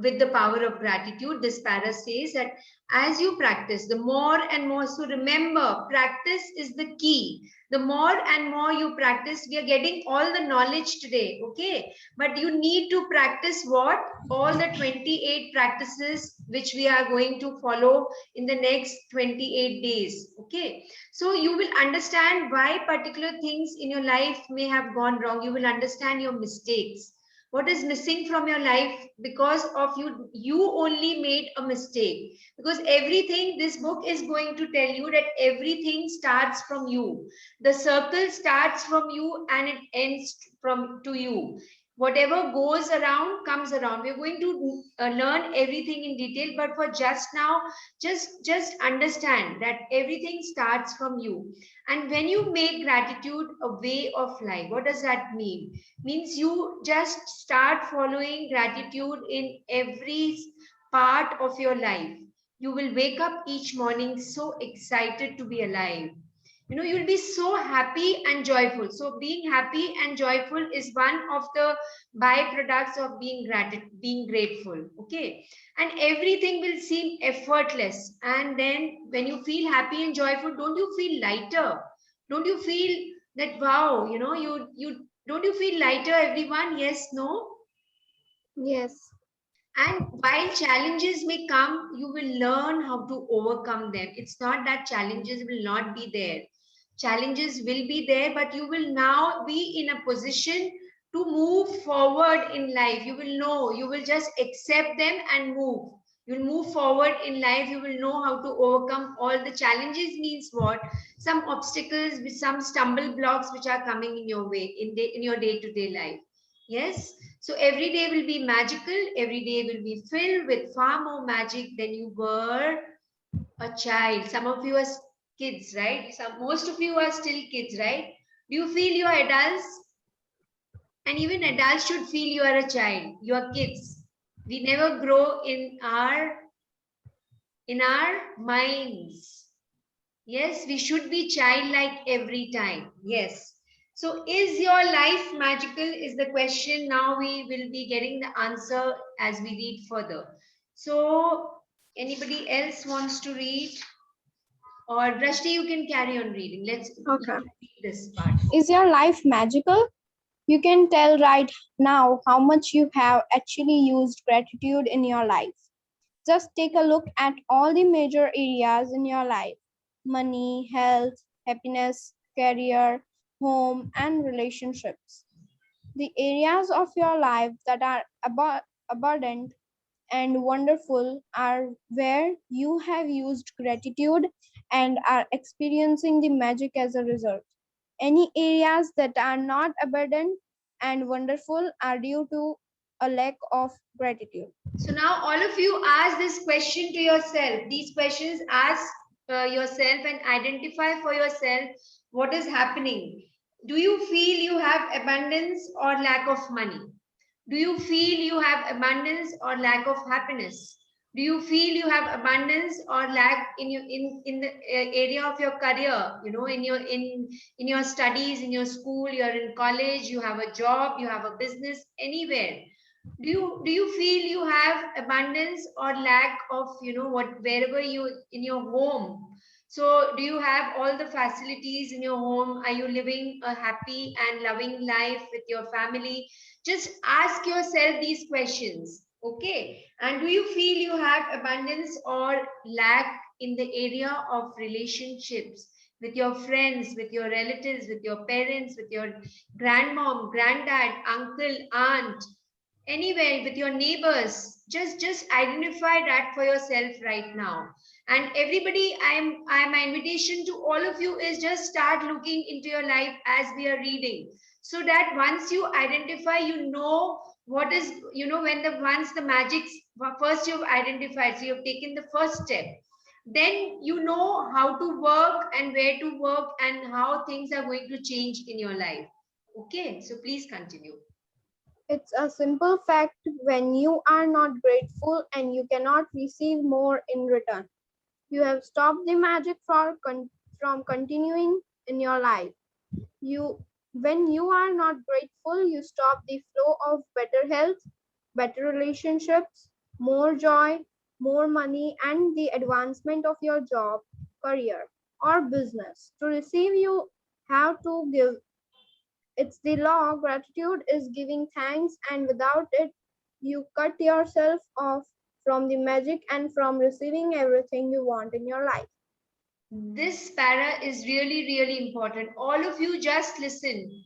[SPEAKER 1] with the power of gratitude. This para says that as you practice, the more and more, so remember, practice is the key. The more and more you practice, we are getting all the knowledge today, okay? But you need to practice what? All the 28 practices which we are going to follow in the next 28 days, okay? So you will understand why particular things in your life may have gone wrong. You will understand your mistakes. What is missing from your life because of you only made a mistake. Because everything, this book is going to tell you that everything starts from you. The circle starts from you and it ends from to you. Whatever goes around comes around. We're going to learn everything in detail, but for just now, just understand that everything starts from you. And when you make gratitude a way of life, what does that mean? Means you just start following gratitude in every part of your life. You will wake up each morning so excited to be alive. You'll be so happy and joyful. So being happy and joyful is one of the byproducts of being grateful. Okay. And everything will seem effortless. And then when you feel happy and joyful, don't you feel lighter? Don't you feel that, wow, you don't you feel lighter, everyone? Yes, no?
[SPEAKER 5] Yes.
[SPEAKER 1] And while challenges may come, you will learn how to overcome them. It's not that challenges will not be there. Challenges will be there, but you will now be in a position to move forward in life. You will know, you will just accept them and move. You'll move forward in life. You will know how to overcome all the challenges. Means what? Some obstacles, with some stumble blocks which are coming in your way in your day-to-day life. Yes. So every day will be magical. Every day will be filled with far more magic than you were a child. Some of you are kids, right? Most of you are still kids, right? Do you feel you are adults? And even adults should feel you are a child. You are kids. We never grow in our minds. Yes, we should be childlike every time. Yes. So, is your life magical? Is the question. Now we will be getting the answer as we read further. So, anybody else wants to read? Or Drashti, you can carry on reading. Let's
[SPEAKER 5] Okay.
[SPEAKER 1] read this part.
[SPEAKER 5] Is your life magical? You can tell right now how much you have actually used gratitude in your life. Just take a look at all the major areas in your life: money, health, happiness, career, home, and relationships. The areas of your life that are abundant and wonderful are where you have used gratitude and are experiencing the magic as a result. Any areas that are not abundant and wonderful are due to a lack of gratitude.
[SPEAKER 1] So now all of you ask this question to yourself. These questions ask yourself and identify for yourself what is happening. Do you feel you have abundance or lack of money? Do you feel you have abundance or lack of happiness? Do you feel you have abundance or lack in the area of your career? In your studies, in your school, you're in college, you have a job, you have a business, anywhere. Do you feel you have abundance or lack of what wherever you in your home? So do you have all the facilities in your home? Are you living a happy and loving life with your family? Just ask yourself these questions. Okay. And do you feel you have abundance or lack in the area of relationships with your friends, with your relatives, with your parents, with your grandmom, granddad, uncle, aunt, anywhere, with your neighbors? Just identify that for yourself right now. And everybody, my invitation to all of you is just start looking into your life as we are reading, so that once you identify, what is, when the once the magic, first you've identified, so you've taken the first step, then you know how to work and where to work and how things are going to change in your life. Okay, so please continue.
[SPEAKER 5] It's a simple fact: when you are not grateful and you cannot receive more in return, you have stopped the magic from continuing in your life. When you are not grateful, you stop the flow of better health, better relationships, more joy, more money, and the advancement of your job, career, or business. To receive, you have to give. It's the law. Gratitude is giving thanks, and without it, you cut yourself off from the magic and from receiving everything you want in your life.
[SPEAKER 1] This para is really, really important. All of you just listen.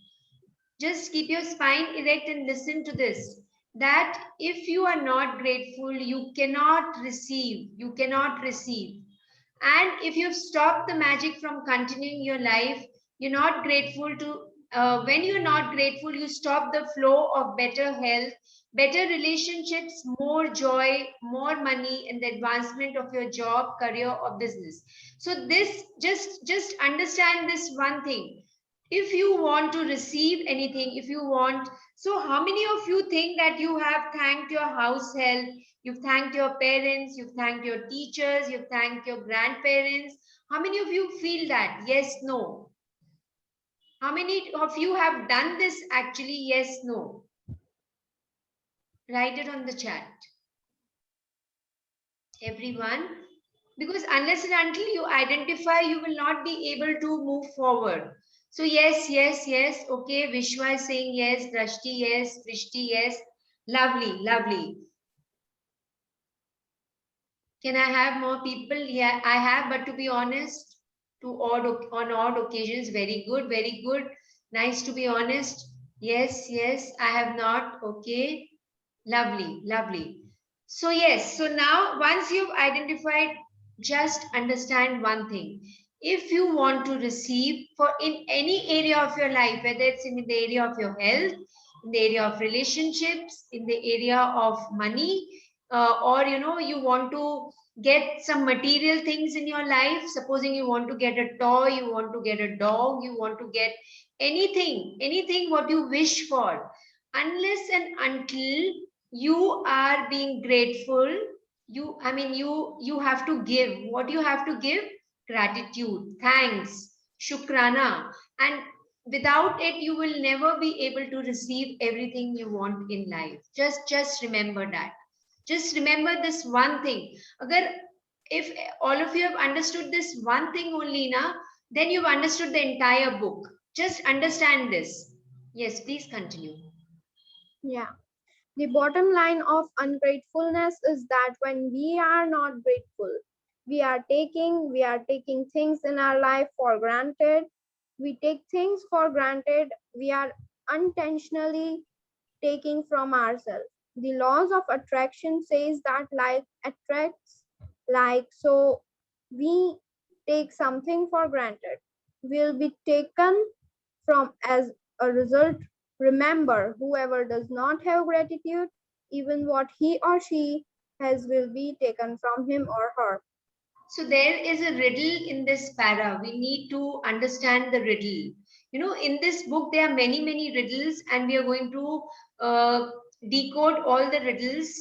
[SPEAKER 1] Just keep your spine erect and listen to this. That if you are not grateful, you cannot receive. You cannot receive. And if you've stopped the magic from continuing your life, you're not grateful to, when you're not grateful, you stop the flow of better health, better relationships, more joy, more money, and the advancement of your job, career, or business. So this, just understand this one thing. If you want to receive anything, if you want, so how many of you think that you have thanked your house help, you've thanked your parents, you've thanked your teachers, you've thanked your grandparents? How many of you feel that? Yes, no. How many of you have done this actually? Yes, no. Write it on the chat. Everyone. Because unless and until you identify, you will not be able to move forward. So yes, yes, yes. Okay, Vishwa is saying yes, Drashti, yes, Vrishti, yes. Lovely, lovely. Can I have more people? Yeah, I have, but to be honest, on odd occasions, very good, very good. Nice to be honest. Yes, yes, I have not. Okay, lovely, lovely. So yes, so now once you've identified, just understand one thing. If you want to receive for in any area of your life, whether it's in the area of your health, in the area of relationships, in the area of money, or you want to get some material things in your life, supposing you want to get a toy, you want to get a dog, you want to get anything what you wish for, unless and until you are being grateful, you have to give. What you have to give? Gratitude, thanks, shukrana. And without it you will never be able to receive everything you want in life. Just remember that. Just remember this one thing. Agar if all of you have understood this one thing only na, then you've understood the entire book. Just understand this. Yes, please continue.
[SPEAKER 5] Yeah. The bottom line of ungratefulness is that when we are not grateful, we are taking things in our life for granted. We take things for granted. We are unintentionally taking from ourselves. The laws of attraction says that like attracts like, so we take something for granted will be taken from as a result. Remember, whoever does not have gratitude, even what he or she has will be taken from him or her.
[SPEAKER 1] So there is a riddle in this para. We need to understand the riddle. In this book, there are many, many riddles, and we are going to decode all the riddles.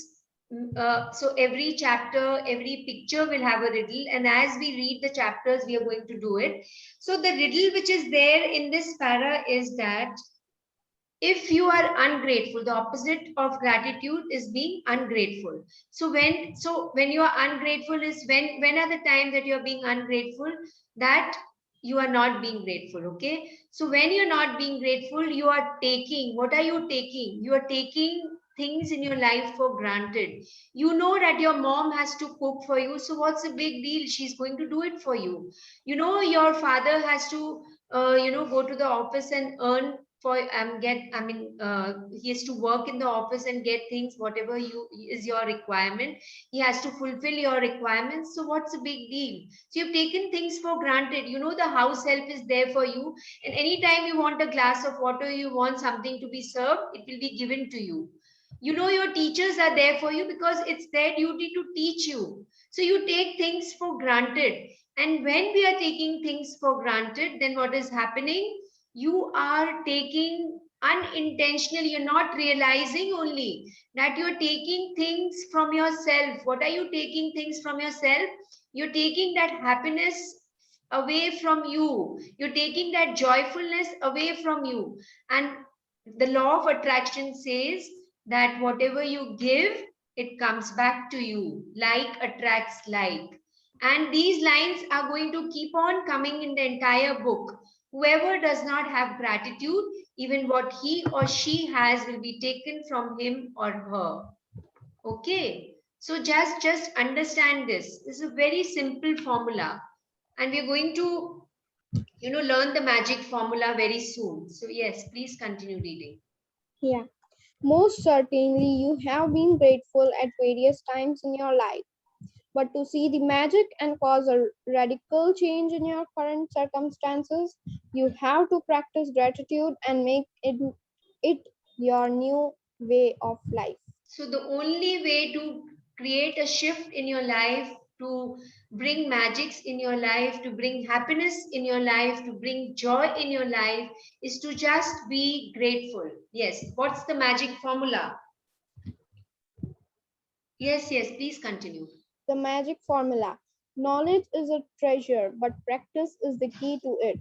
[SPEAKER 1] So every chapter, every picture will have a riddle, and as we read the chapters, we are going to do it. So the riddle which is there in this para is that if you are ungrateful, the opposite of gratitude is being ungrateful. So when you are ungrateful is when are the time that you are being ungrateful? That you are not being grateful. Okay, so when you're not being grateful, you are taking. What are you taking? You are taking things in your life for granted. You know that your mom has to cook for you, so what's the big deal? She's going to do it for you. Your father has to go to the office and earn for get he has to work in the office and get things whatever you is your requirement. He has to fulfill your requirements, so what's the big deal? So you've taken things for granted. The house help is there for you, and anytime you want a glass of water, you want something to be served, it will be given to you. Your teachers are there for you because it's their duty to teach you. So you take things for granted, and when we are taking things for granted, then what is happening? You are taking unintentionally, you're not realizing only that you're taking things from yourself. What are you taking things from yourself? You're taking that happiness away from you. You're taking that joyfulness away from you. And the law of attraction says that whatever you give, it comes back to you. Like attracts like. And these lines are going to keep on coming in the entire book. Whoever does not have gratitude, even what he or she has will be taken from him or her. Okay. So just understand this. This is a very simple formula. And we're going to, learn the magic formula very soon. So yes, please continue reading.
[SPEAKER 5] Yeah. Most certainly, you have been grateful at various times in your life. But to see the magic and cause a radical change in your current circumstances, you have to practice gratitude and make it your new way of life.
[SPEAKER 1] So the only way to create a shift in your life, to bring magics in your life, to bring happiness in your life, to bring joy in your life, is to just be grateful. Yes. What's the magic formula? Yes, please continue.
[SPEAKER 5] The magic formula. Knowledge is a treasure, but practice is the key to it.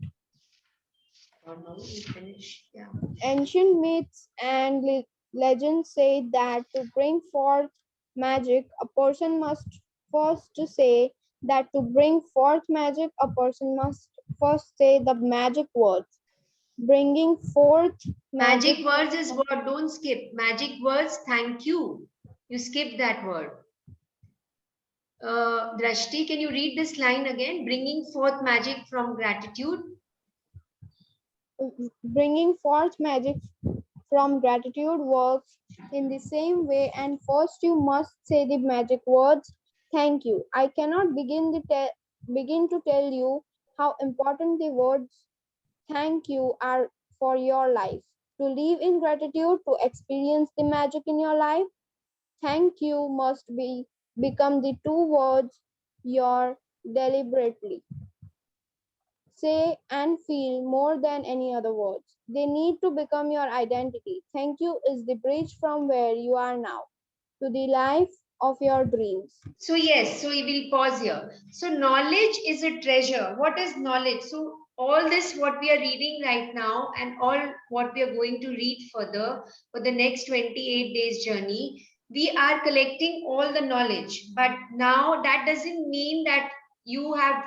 [SPEAKER 1] No, we finish. Yeah.
[SPEAKER 5] Ancient myths and legends say that to bring forth magic, a person must first to say that to bring forth magic, a person must first say the magic words. Bringing forth magic.
[SPEAKER 1] Magic words is what? Don't skip. Magic words, thank you. You skip that word. Drashti, can you read this line again? Bringing forth magic from gratitude.
[SPEAKER 5] Bringing forth magic from gratitude works in the same way, and first you must say the magic words thank you. I cannot begin to tell you how important the words thank you are for your life. To live in gratitude, to experience the magic in your life, thank you must become the two words your deliberately say and feel more than any other words. They need to become your identity. Thank you is the bridge from where you are now to the life of your dreams.
[SPEAKER 1] So yes, so we will pause here. So knowledge is a treasure. What is knowledge? So all this what we are reading right now and all what we are going to read further for the next 28 days journey, we are collecting all the knowledge. But now that doesn't mean that you have,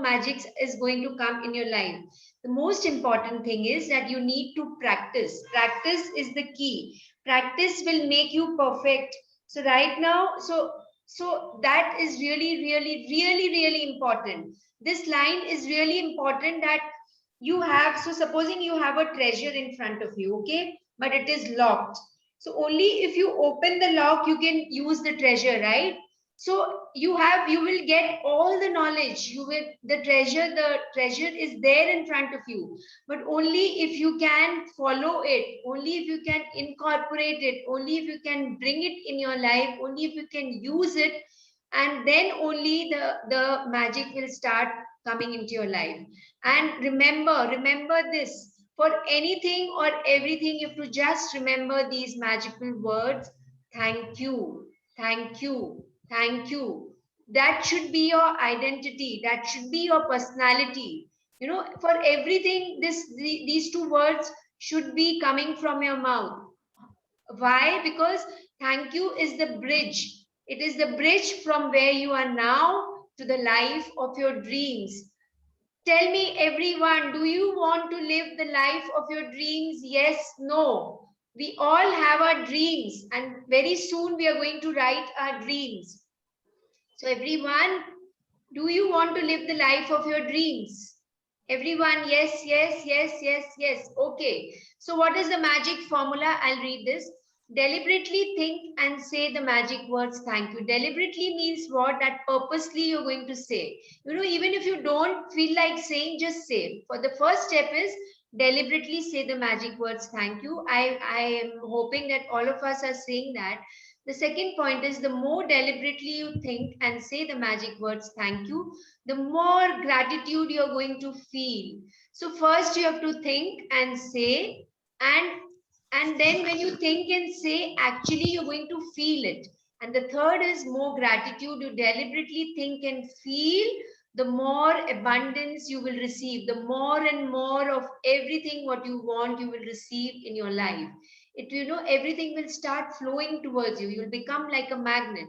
[SPEAKER 1] magic is going to come in your life. The most important thing is that you need to practice. Practice is the key. Practice will make you perfect. So right now, so that is really, really, really, really important. This line is really important that you have. So supposing you have a treasure in front of you, okay, but it is locked. So only if you open the lock, you can use the treasure, right? So you will get all the knowledge. You will the treasure is there in front of you, but only if you can follow it, only if you can incorporate it, only if you can bring it in your life, only if you can use it, and then only the magic will start coming into your life. And remember this, for anything or everything, you have to just remember these magical words: thank you, thank you, thank you. That should be your identity, that should be your personality. For everything, these two words should be coming from your mouth. Why? Because thank you is the bridge. It is the bridge from where you are now to the life of your dreams. Tell me, everyone, do you want to live the life of your dreams? Yes, no. We all have our dreams, and very soon we are going to write our dreams. So everyone, do you want to live the life of your dreams? Everyone, yes, yes, yes, yes, yes. Okay. So what is the magic formula? I'll read this. Deliberately think and say the magic words thank you. Deliberately means what? That purposely you're going to say. Even if you don't feel like saying, just say. For the first step is deliberately say the magic words thank you. I am hoping that all of us are saying that. The second point is the more deliberately you think and say the magic words thank you, the more gratitude you're going to feel. So first you have to think and say, and then when you think and say, actually you're going to feel it. And the third is more gratitude. You deliberately think and feel, the more abundance you will receive, the more and more of everything what you want you will receive in your life. Everything will start flowing towards you. You'll become like a magnet.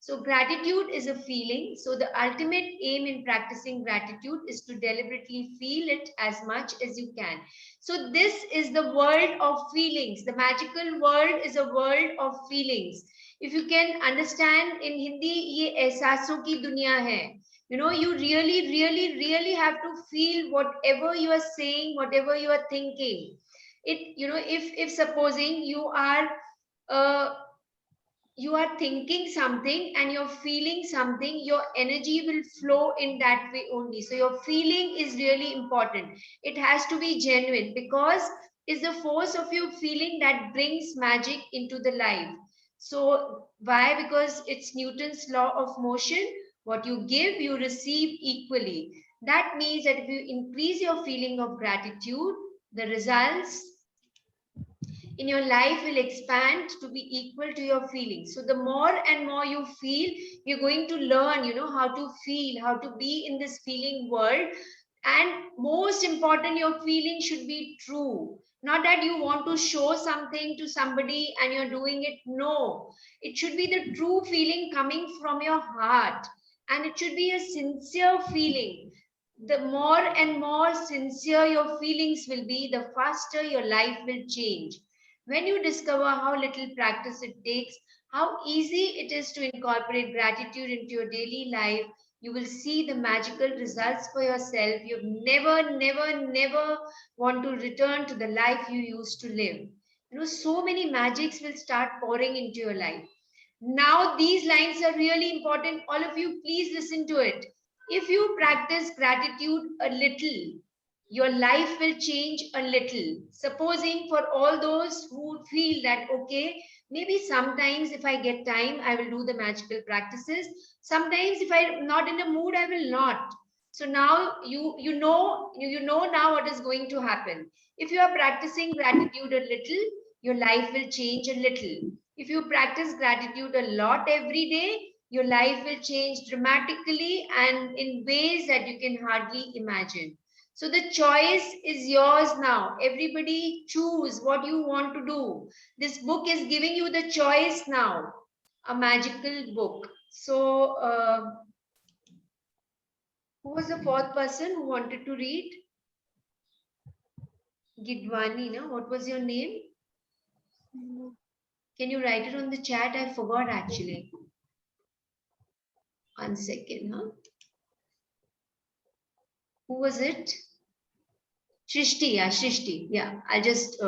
[SPEAKER 1] So gratitude is a feeling. So the ultimate aim in practicing gratitude is to deliberately feel it as much as you can. So this is the world of feelings. The magical world is a world of feelings. If you can understand in Hindi, ye ehsason ki duniya hai. You really, really, really have to feel whatever you are saying, whatever you are thinking. If supposing uh, you are thinking something and you're feeling something, your energy will flow in that way only. So your feeling is really important. It has to be genuine, because it's the force of your feeling that brings magic into the life. So why? Because it's Newton's law of motion. What you give, you receive equally. That means that if you increase your feeling of gratitude, the results in your life will expand to be equal to your feelings. So the more and more you feel, you're going to learn, how to feel, how to be in this feeling world. And most important, your feeling should be true. Not that you want to show something to somebody and you're doing it. No, it should be the true feeling coming from your heart. And it should be a sincere feeling. The more and more sincere your feelings will be, the faster your life will change. When you discover how little practice it takes, how easy it is to incorporate gratitude into your daily life, you will see the magical results for yourself. You've never want to return to the life you used to live. So many magics will start pouring into your life. Now, these lines are really important. All of you, please listen to it. If you practice gratitude a little, your life will change a little. Supposing for all those who feel that, okay, maybe sometimes if I get time, I will do the magical practices. Sometimes if I'm not in a mood, I will not. So now you know now what is going to happen. If you are practicing gratitude a little, your life will change a little. If you practice gratitude a lot every day, your life will change dramatically and in ways that you can hardly imagine. So the choice is yours now. Everybody choose what you want to do. This book is giving you the choice now. A magical book. So, who was the fourth person who wanted to read? Gidwani, no? What was your name? Can you write it on the chat? I forgot actually. 1 second, huh? Who was it? Shrishti, yeah, Shrishti. Yeah, I'll just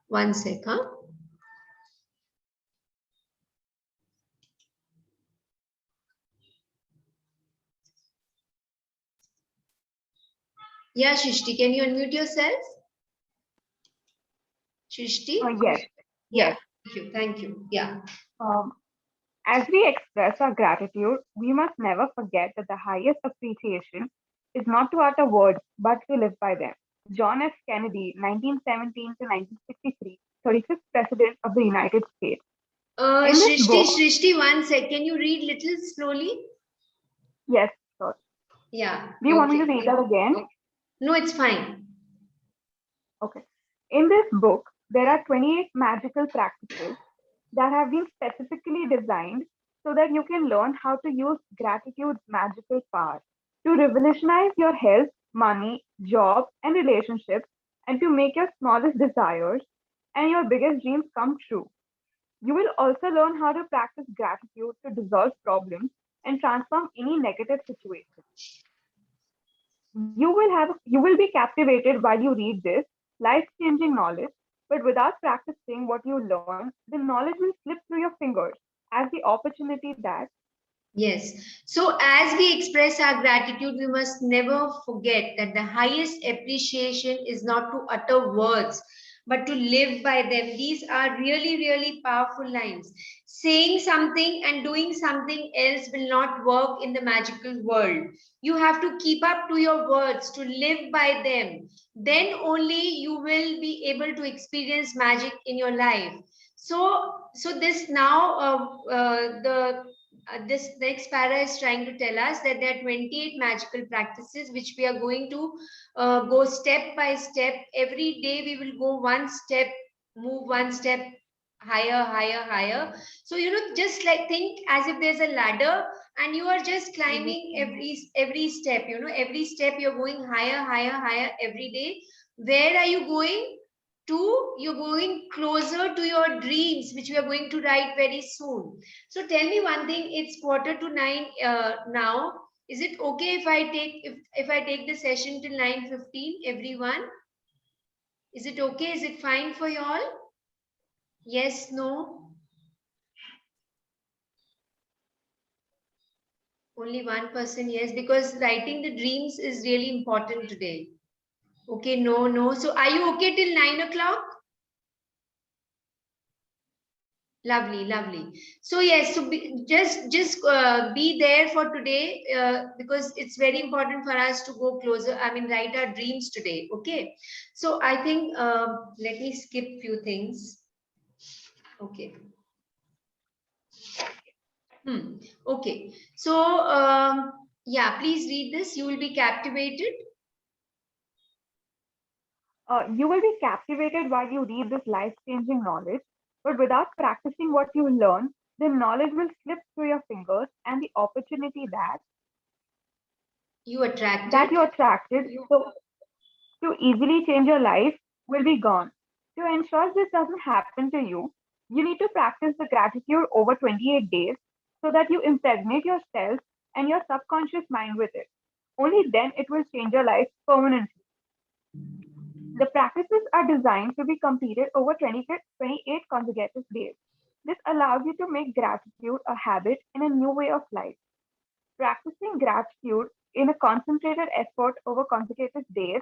[SPEAKER 1] 1 sec, huh? Yeah, Shrishti, can you unmute yourself? Shrishti?
[SPEAKER 6] Yes,
[SPEAKER 1] Yeah,
[SPEAKER 6] yes.
[SPEAKER 1] thank you. Yeah.
[SPEAKER 6] As we express our gratitude, we must never forget that the highest appreciation is not to utter words, but to live by them. John F. Kennedy, 1917 to 1963, 35th President of the United States. In this book,
[SPEAKER 1] Shrishti, 1 sec. Can you read little slowly?
[SPEAKER 6] yes, sure.
[SPEAKER 1] Yeah.
[SPEAKER 6] Do you want me to read that again?
[SPEAKER 1] Okay. No, it's fine.
[SPEAKER 6] Okay. In this book, there are 28 magical practices that have been specifically designed so that you can learn how to use gratitude's magical power to revolutionize your health, money, job, and relationships, and to make your smallest desires and your biggest dreams come true. You will also learn how to practice gratitude to dissolve problems and transform any negative situation. You will be captivated while you read this life-changing knowledge, but without practicing what you learn, the knowledge will slip through your fingers as the opportunity that.
[SPEAKER 1] Yes. So as we express our gratitude, we must never forget that the highest appreciation is not to utter words, but to live by them. These are really, really powerful lines. Saying something and doing something else will not work in the magical world. You have to keep up to your words, to live by them. Then only you will be able to experience magic in your life. So this now this next para is trying to tell us that there are 28 magical practices which we are going to go step by step. Every day we will go one step, move one step higher. So just like think as if there's a ladder and you are just climbing every step. Every step you're going higher every day. Where are you going? You're going closer to your dreams, which we are going to write very soon. So tell me one thing, it's 8:45 now. Is it okay if I take the session till 9:15, everyone? Is it okay? Is it fine for you all? Yes, no? Only one person, yes, because writing the dreams is really important today. Okay, no. So are you okay till 9 o'clock? Lovely, lovely. So yes, so just be there for today because it's very important for us to go closer. I mean, write our dreams today. Okay. So I think let me skip few things. Okay. Okay. So yeah, please read this. You will be captivated.
[SPEAKER 6] You will be captivated while you read this life-changing knowledge, but without practicing what you learn, the knowledge will slip through your fingers, and the opportunity
[SPEAKER 1] You
[SPEAKER 6] that you
[SPEAKER 1] attracted.
[SPEAKER 6] attracted to easily change your life will be gone. To ensure this doesn't happen to you, you need to practice the gratitude over 28 days so that you impregnate yourself and your subconscious mind with it. Only then it will change your life permanently. The practices are designed to be completed over 28 consecutive days. This allows you to make gratitude a habit and a new way of life. Practicing gratitude in a concentrated effort over consecutive days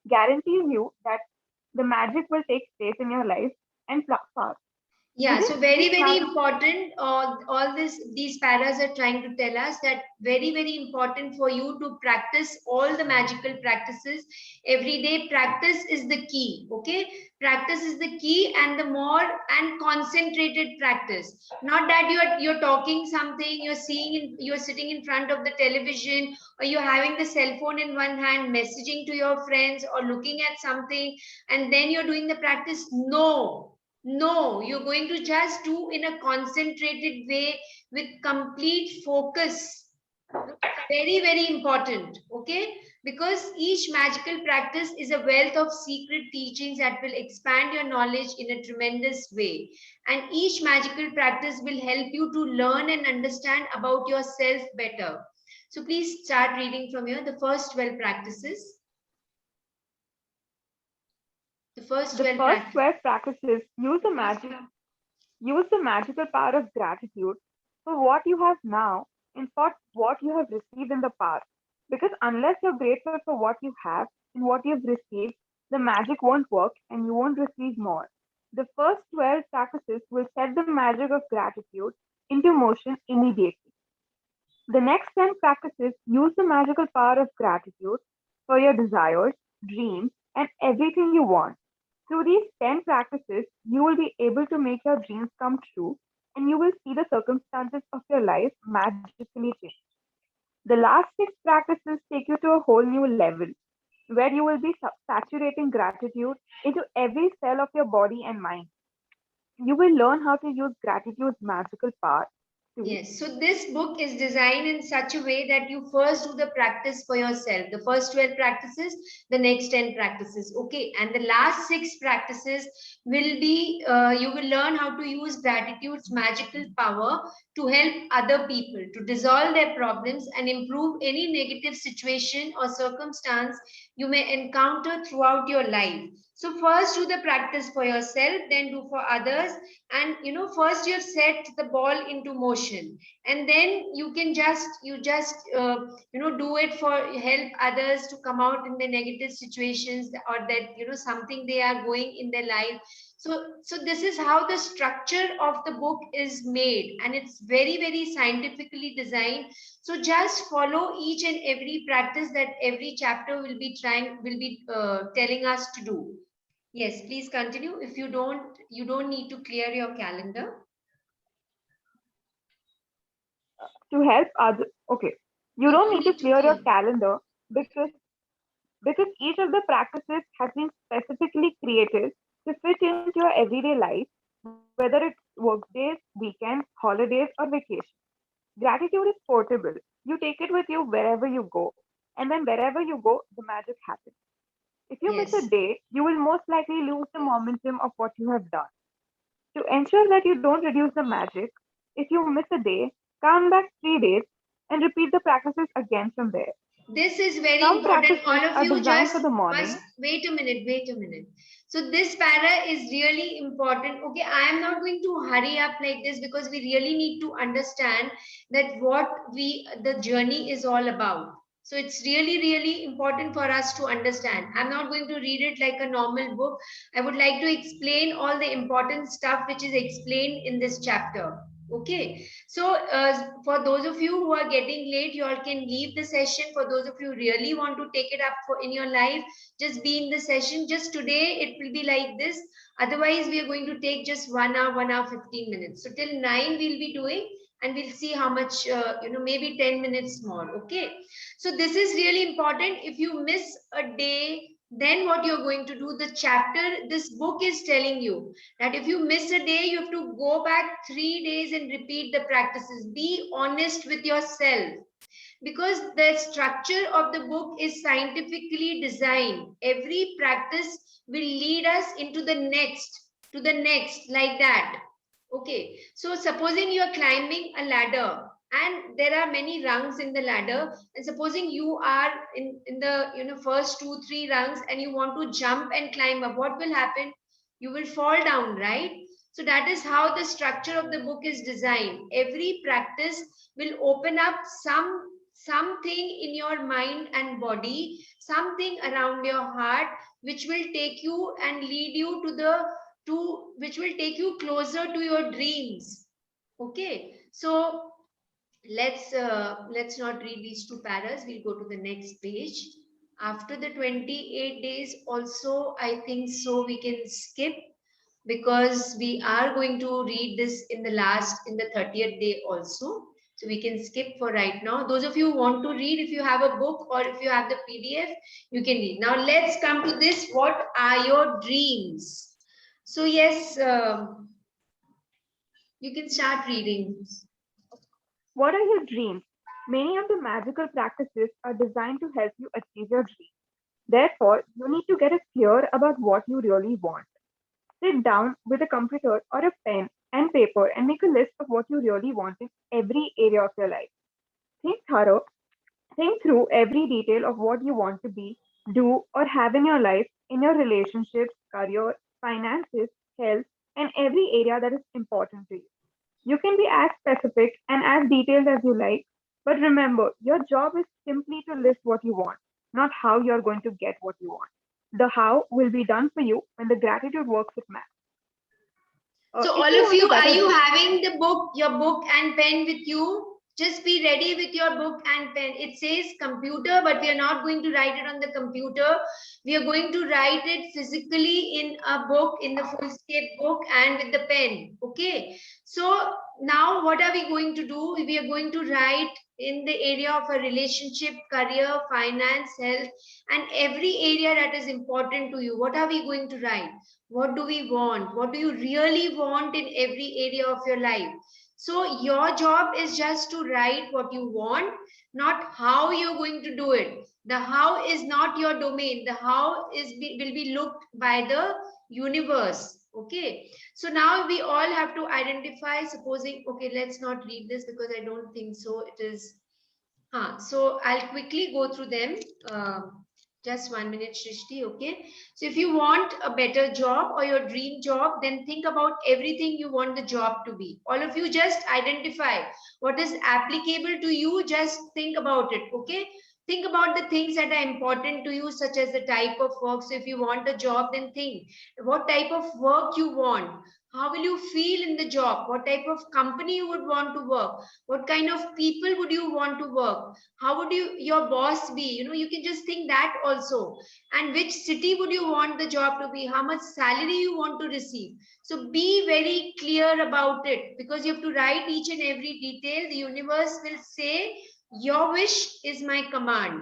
[SPEAKER 6] guarantees you that the magic will take place in your life and fast.
[SPEAKER 1] Yeah,
[SPEAKER 6] Within
[SPEAKER 1] so very,
[SPEAKER 6] each
[SPEAKER 1] very
[SPEAKER 6] magic,
[SPEAKER 1] important. All these paras are trying to tell us that very, very important for you to practice all the magical practices every day. Practice is the key. Okay, practice is the key, and the more and concentrated practice. Not that you're talking something, you're sitting in front of the television, or you're having the cell phone in one hand, messaging to your friends, or looking at something, and then you're doing the practice. No, no, you're going to just do in a concentrated way with complete focus. Very, very important. Okay. Because each magical practice is a wealth of secret teachings that will expand your knowledge in a tremendous way. And each magical practice will help you to learn and understand about yourself better. So please start reading from here. The first 12 practices. The first
[SPEAKER 6] the
[SPEAKER 1] 12
[SPEAKER 6] first
[SPEAKER 1] practices.
[SPEAKER 6] 12 practices use the magical power of gratitude for what you have now and for what you have received in the past. Because unless you're grateful for what you have and what you've received, the magic won't work and you won't receive more. The first 12 practices will set the magic of gratitude into motion immediately. The next 10 practices use the magical power of gratitude for your desires, dreams, and everything you want. Through these 10 practices, you will be able to make your dreams come true and you will see the circumstances of your life magically change. The last 6 practices take you to a whole new level where you will be saturating gratitude into every cell of your body and mind. You will learn how to use gratitude's magical power to
[SPEAKER 1] Yes, so this book is designed in such a way that you first do the practice for yourself. The first 12 practices, the next 10 practices. Okay, and the last 6 practices will be you will learn how to use gratitude's magical power to help other people to dissolve their problems and improve any negative situation or circumstance you may encounter throughout your life. So, first do the practice for yourself, then do for others, and first you've set the ball into motion, and then you just do it for help others to come out in the negative situations, or that something they are going in their life. So this is how the structure of the book is made, and it's very, very scientifically designed. So just follow each and every practice that every chapter will be telling us to do. Yes, please continue. If you don't need to clear your calendar.
[SPEAKER 6] help others. Okay, you
[SPEAKER 1] You
[SPEAKER 6] don't
[SPEAKER 1] don't
[SPEAKER 6] need to
[SPEAKER 1] need to
[SPEAKER 6] clear your
[SPEAKER 1] clear.
[SPEAKER 6] calendar because each of the practices has been specifically created to fit into your everyday life, whether it's work days, weekends, holidays, or vacation. Gratitude is portable. You take it with you wherever you go, and then wherever you go, the magic happens. If you miss a
[SPEAKER 1] Yes.
[SPEAKER 6] day, you will most likely lose the momentum of what you have done. To ensure that you don't reduce the magic, if you miss a day, count back 3 days and repeat the practices again from there.
[SPEAKER 1] This is very
[SPEAKER 6] Some
[SPEAKER 1] important.
[SPEAKER 6] practices
[SPEAKER 1] All of
[SPEAKER 6] are
[SPEAKER 1] you
[SPEAKER 6] designed
[SPEAKER 1] just
[SPEAKER 6] for the
[SPEAKER 1] must
[SPEAKER 6] morning.
[SPEAKER 1] wait a minute, wait a minute. So this para is really important. Okay, I am not going to hurry up like this because we really need to understand that what the journey is all about. So it's really, really important for us to understand. I'm not going to read it like a normal book. I would like to explain all the important stuff which is explained in this chapter. Okay. So for those of you who are getting late, you all can leave the session. For those of you who really want to take it up in your life, just be in the session. Just today, it will be like this. Otherwise, we are going to take just 1 hour, 1 hour, 15 minutes. So till 9, we'll be doing, and we'll see how much, maybe 10 minutes more. Okay. So this is really important. If you miss a day, then what you're going to do, the chapter, this book is telling you that if you miss a day, you have to go back 3 days and repeat the practices. Be honest with yourself, because the structure of the book is scientifically designed. Every practice will lead us into the next, to the next, like that. Okay, so supposing you are climbing a ladder and there are many rungs in the ladder, and supposing you are in the first 2-3 rungs and you want to jump and climb up, what will happen? You will fall down, right? So that is how the structure of the book is designed. Every practice will open up something in your mind and body, something around your heart, which will take you and lead you which will take you closer to your dreams. Okay, so let's not read these 2 paras. We'll go to the next page. After the 28 days also, I think so we can skip, because we are going to read this in the 30th day also. So we can skip for right now. Those of you who want to read, if you have a book or if you have the PDF, you can read. Now let's come to this. What are your dreams? So yes, you can start reading.
[SPEAKER 6] What are your dreams? Many of the magical practices are designed to help you achieve your dreams. Therefore, you need to get clear about what you really want. Sit down with a computer or a pen and paper and make a list of what you really want in every area of your life. Think through every detail of what you want to be, do, or have in your life, in your relationships, career, finances, health, and every area that is important to you. You can be as specific and as detailed as you like, but remember, your job is simply to list what you want, not how you're going to get what you want. The how will be done for you when the gratitude works with math.
[SPEAKER 1] So
[SPEAKER 6] If
[SPEAKER 1] all
[SPEAKER 6] you
[SPEAKER 1] of
[SPEAKER 6] want a
[SPEAKER 1] you, are
[SPEAKER 6] better
[SPEAKER 1] you
[SPEAKER 6] dream-
[SPEAKER 1] having the book, your book and pen with you? Just be ready with your book and pen. It says computer, but we are not going to write it on the computer. We are going to write it physically in a book, in the Fullscape book, and with the pen. Okay. So now what are we going to do? We are going to write in the area of a relationship, career, finance, health, and every area that is important to you. What are we going to write? What do we want? What do you really want in every area of your life? So your job is just to write what you want, not how you're going to do it. The how is not your domain. The how will be looked by the universe. Okay. So now we all have to identify, supposing, okay, let's not read this because I don't think so. It is, so I'll quickly go through them. Just 1 minute, Shrishti, okay? So if you want a better job or your dream job, then think about everything you want the job to be. All of you just identify what is applicable to you. Just think about it, okay? Think about the things that are important to you, such as the type of work. So if you want a job, then think what type of work you want. How will you feel in the job? What type of company you would want to work? What kind of people would you want to work? How would your boss be? You can just think that also. And which city would you want the job to be? How much salary you want to receive? So be very clear about it, because you have to write each and every detail. The universe will say, your wish is my command.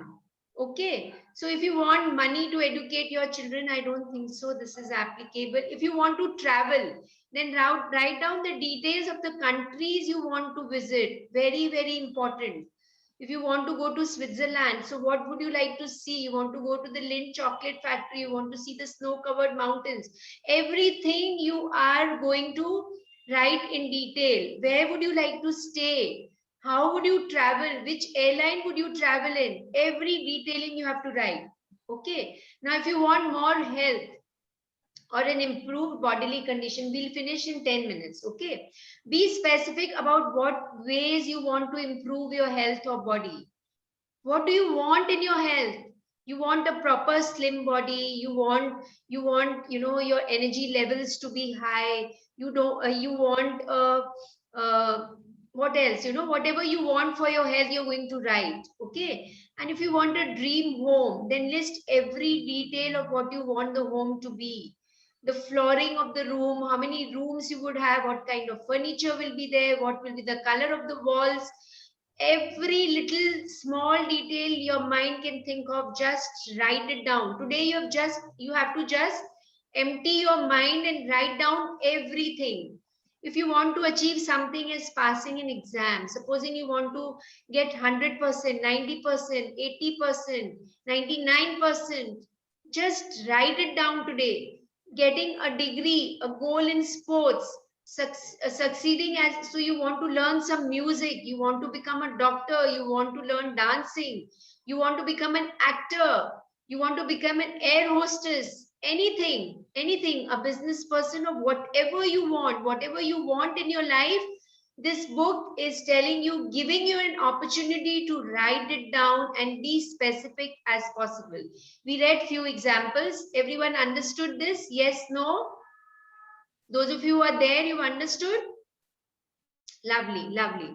[SPEAKER 1] Okay. So if you want money to educate your children, I don't think so this is applicable. If you want to travel, then write down the details of the countries you want to visit. Very, very important. If you want to go to Switzerland, so what would you like to see? You want to go to the Lindt chocolate factory, you want to see the snow-covered mountains. Everything you are going to write in detail. Where would you like to stay? How would you travel? Which airline would you travel in? Every detailing you have to write. Okay. Now, if you want more health or an improved bodily condition, we'll finish in 10 minutes. Okay. Be specific about what ways you want to improve your health or body. What do you want in your health? You want a proper slim body. You want your energy levels to be high. You want what else? Whatever you want for your health, you're going to write. Okay. And if you want a dream home, then list every detail of what you want the home to be. The flooring of the room, how many rooms you would have, what kind of furniture will be there, what will be the color of the walls. Every little small detail your mind can think of, just write it down. Today you have to just empty your mind and write down everything. If you want to achieve something as passing an exam, supposing you want to get 100%, 90%, 80%, 99%, just write it down today. Getting a degree, a goal in sports, succeeding as, so you want to learn some music, you want to become a doctor, you want to learn dancing, you want to become an actor, you want to become an air hostess, anything, a business person, or whatever you want in your life. This book is telling you, giving you an opportunity to write it down and be specific as possible. We read few examples. Everyone understood this? Yes, no? Those of you who are there, you understood? Lovely, lovely.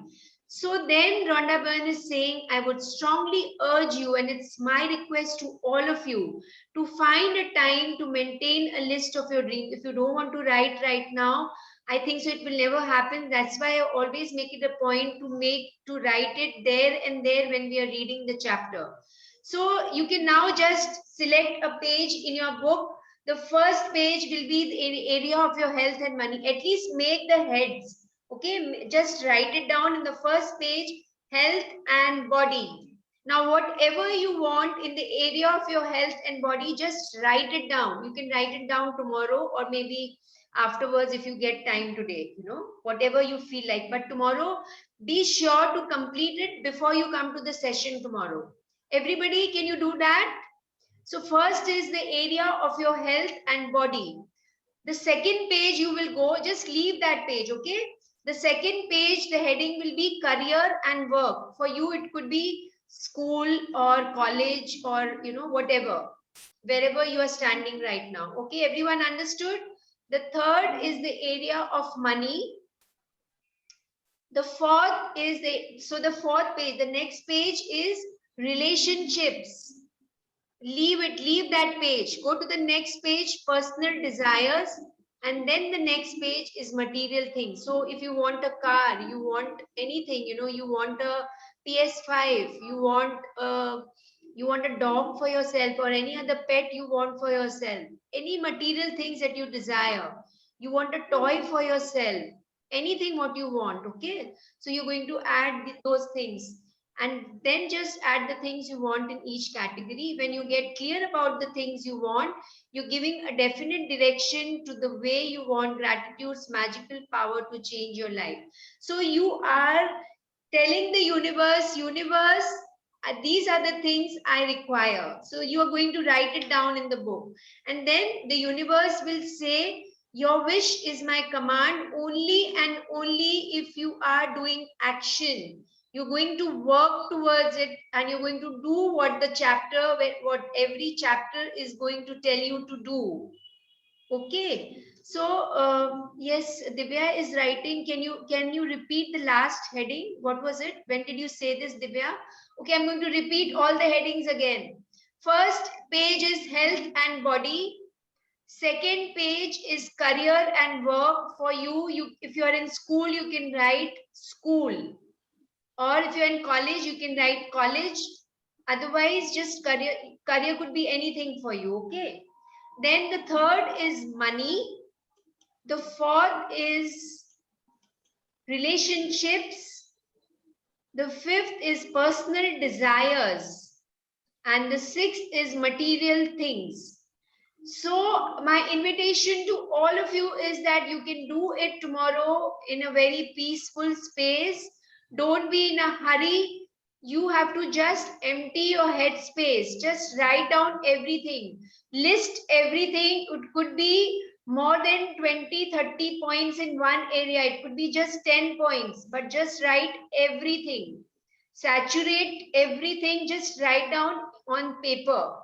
[SPEAKER 1] So then Rhonda Byrne is saying, I would strongly urge you, and it's my request to all of you, to find a time to maintain a list of your dreams. If you don't want to write right now, I think so it will never happen. That's why I always make it a point to write it there and there when we are reading the chapter. So you can now just select a page in your book. The first page will be the area of your health and money. At least make the heads. Okay, just write it down in the first page, health and body. Now, whatever you want in the area of your health and body, just write it down. You can write it down tomorrow or maybe afterwards if you get time today, whatever you feel like. But tomorrow, be sure to complete it before you come to the session tomorrow. Everybody, can you do that? So first is the area of your health and body. The second page you will go, just leave that page, okay? The second page, the heading will be career and work. For you, it could be school or college or, whatever, wherever you are standing right now. Okay, everyone understood? The third is the area of money. The fourth is the fourth page, the next page is relationships. Leave that page. Go to the next page, personal desires. And then the next page is material things. So if you want a car, you want anything, you want a PS5, you want a dog for yourself or any other pet you want for yourself, any material things that you desire, you want a toy for yourself, anything what you want. Okay, so you're going to add those things and then just add the things you want in each category. When you get clear about the things you want, you're giving a definite direction to the way you want gratitude's magical power to change your life. So you are telling the universe, these are the things I require. So you are going to write it down in the book. And then the universe will say, your wish is my command only and only if you are doing action. You're going to work towards it and you're going to do what every chapter is going to tell you to do. Okay, so yes, Divya is writing. Can you repeat the last heading? What was it? When did you say this, Divya? Okay, I'm going to repeat all the headings again. First page is health and body. Second page is career and work. For you, if you are in school, you can write school. Or if you're in college, you can write college. Otherwise, just career could be anything for you. Okay. Then the third is money. The fourth is relationships. The fifth is personal desires. And the sixth is material things. So my invitation to all of you is that you can do it tomorrow in a very peaceful space. Don't be in a hurry. You have to just empty your head space. Just write down everything. List everything. It could be more than 20, 30 points in one area. It could be just 10 points, but just write everything. saturate everything, just write down on paper.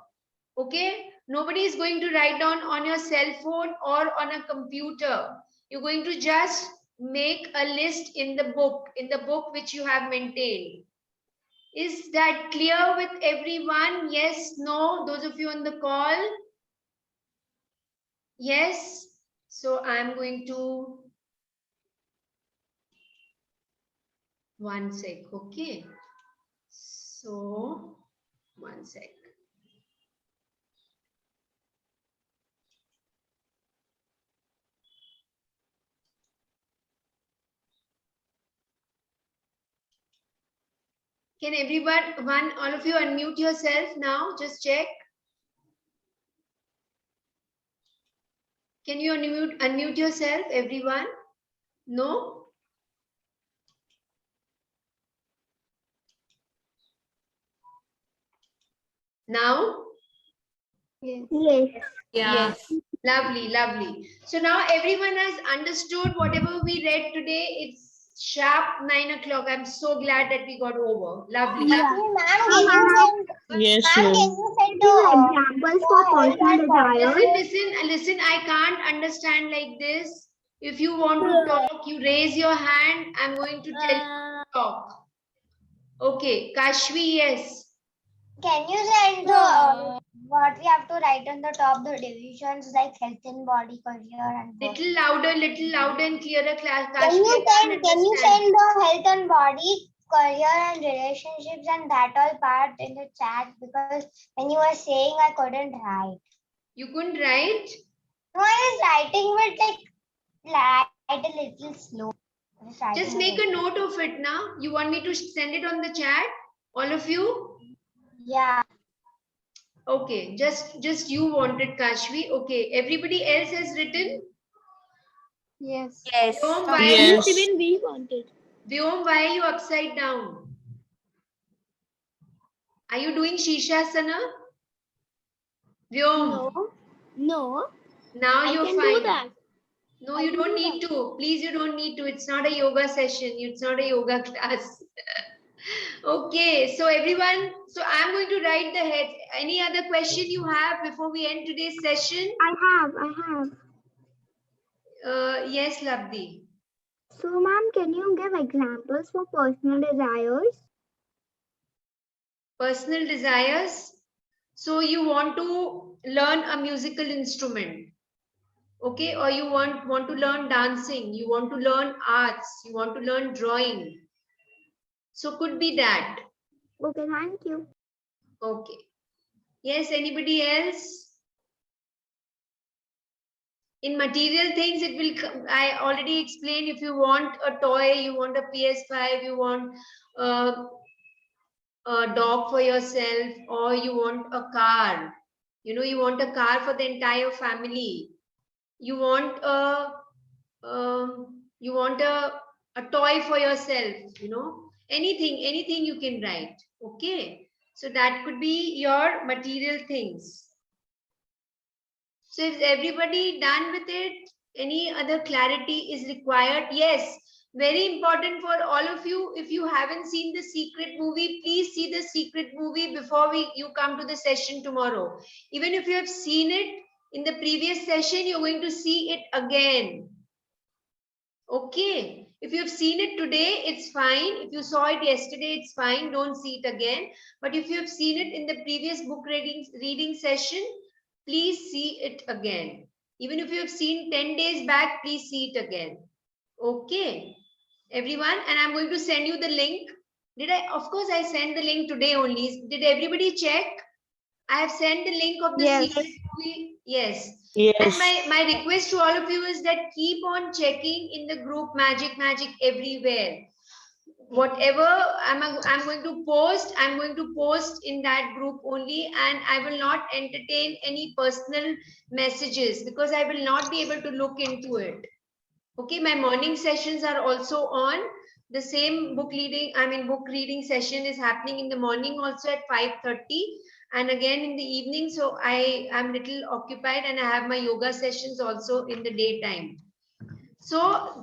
[SPEAKER 1] Okay, nobody is going to write down on your cell phone or on a computer. You're going to just make a list in the book which you have maintained. Is that clear with everyone? Yes, no? Those of you on the call? Yes. So I'm going to, one sec, okay. So, one sec. Can everyone, all of you unmute yourself now? Just check. Can you unmute yourself, everyone? No? Now?
[SPEAKER 3] Yes.
[SPEAKER 2] Yeah.
[SPEAKER 1] Lovely, lovely. So now everyone has understood whatever we read today. It's sharp 9 o'clock. I'm so glad that we got over. Lovely.
[SPEAKER 4] Ma'am,
[SPEAKER 7] Yes,
[SPEAKER 4] can
[SPEAKER 7] ma'am.
[SPEAKER 4] you send the
[SPEAKER 3] Examples for personal desires.
[SPEAKER 1] Listen, I can't understand like this. If you want to talk, you raise your hand. I'm going to tell you to talk. Okay, Kashvi, yes.
[SPEAKER 4] Can you send the what we have to write on the top, the divisions like health and body, career and work?
[SPEAKER 1] Little louder and clearer, class.
[SPEAKER 4] Can you
[SPEAKER 1] Kashvi, I can't
[SPEAKER 4] send
[SPEAKER 1] understand.
[SPEAKER 4] the health and body, career and relationships and that all part in the chat, because when you were saying I couldn't write.
[SPEAKER 1] You couldn't write?
[SPEAKER 4] No, I was writing but write a little slow. I was writing
[SPEAKER 1] Just make a
[SPEAKER 4] little.
[SPEAKER 1] note of it now. You want me to send it on the chat? All of you?
[SPEAKER 4] Yeah.
[SPEAKER 1] Okay, just you wanted, Kashvi. Okay, everybody else has written?
[SPEAKER 5] Yes.
[SPEAKER 1] Vyom, why,
[SPEAKER 7] Yes.
[SPEAKER 3] Even we wanted.
[SPEAKER 1] Vyom, why are you upside down? Are you doing Shishasana? Vyom,
[SPEAKER 3] No.
[SPEAKER 1] now
[SPEAKER 3] I
[SPEAKER 1] you're
[SPEAKER 3] can
[SPEAKER 1] fine.
[SPEAKER 3] do that.
[SPEAKER 1] No,
[SPEAKER 3] I
[SPEAKER 1] you
[SPEAKER 3] can
[SPEAKER 1] don't
[SPEAKER 3] do
[SPEAKER 1] need to. Please, you don't need to. It's not a yoga session. It's not a yoga class. Okay, so everyone, so I'm going to write the heads. Any other question you have before we end today's session?
[SPEAKER 3] I have.
[SPEAKER 1] Yes, Labdi.
[SPEAKER 3] So, ma'am, can you give examples for personal desires?
[SPEAKER 1] Personal desires. So you want to learn a musical instrument, okay? Or you want to learn dancing, you want to learn arts, you want to learn drawing. So could be that.
[SPEAKER 3] Okay, thank you.
[SPEAKER 1] Okay. Yes, anybody else? In material things, it will come. I already explained. If you want a toy, you want a PS5, you want a dog for yourself, or you want a car. You know, you want a car for the entire family. You want a toy for yourself. You know, anything you can write. Okay, so that could be your material things. So is everybody done with it? Any other clarity is required? Yes, very important for all of you. If you haven't seen the secret movie, please see the secret movie before you come to the session tomorrow. Even if you have seen it in the previous session, you're going to see it again. Okay. If you've seen it today, it's fine. If you saw it yesterday, it's fine. Don't see it again. But if you have seen it in the previous book reading session, please see it again. Even if you have seen 10 days back, please see it again. Okay, everyone. And I'm going to send you the link. Of course, I sent the link today only. Did everybody check? I have sent the link of the secret movie. Yes.
[SPEAKER 7] Yes.
[SPEAKER 1] And my request to all of you is that keep on checking in the group Magic everywhere. Whatever I'm going to post in that group only, and I will not entertain any personal messages because I will not be able to look into it. Okay, my morning sessions are also on. The same book reading session is happening in the morning also at 5:30 and again in the evening. So I am little occupied and I have my yoga sessions also in the daytime. So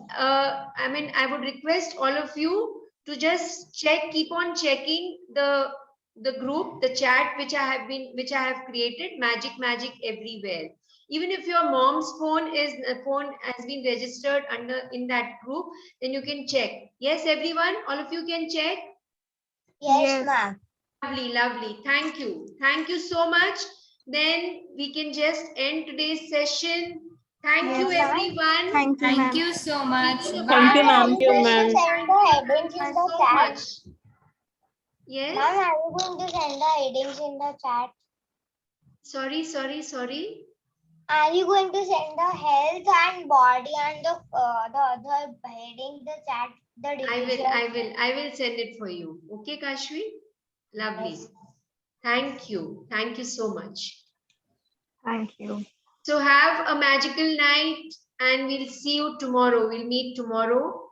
[SPEAKER 1] I would request all of you to just check, keep on checking the group, the chat which I have created, Magic Everywhere. Even if your mom's phone has been registered in that group, then you can check. Yes, everyone, all of you can check.
[SPEAKER 4] Yes, ma'am.
[SPEAKER 1] Lovely, lovely. Thank you. Thank you so much. Then we can just end today's session. Thank you, everyone.
[SPEAKER 2] Thank you so much.
[SPEAKER 7] Thank you,
[SPEAKER 4] Ma'am,
[SPEAKER 7] ma'am.
[SPEAKER 4] are you going to send the headings in the
[SPEAKER 1] So
[SPEAKER 4] chat?
[SPEAKER 1] much. Yes.
[SPEAKER 4] Ma'am, are you going to send the headings in the chat?
[SPEAKER 1] Sorry.
[SPEAKER 4] Are you going to send the health and body and the other heading the chat? The division?
[SPEAKER 1] I will send it for you. Okay, Kashvi? Lovely.
[SPEAKER 4] Yes.
[SPEAKER 1] Thank you. Thank you so much.
[SPEAKER 6] Thank you.
[SPEAKER 1] So have a magical night and we'll see you tomorrow. We'll meet tomorrow.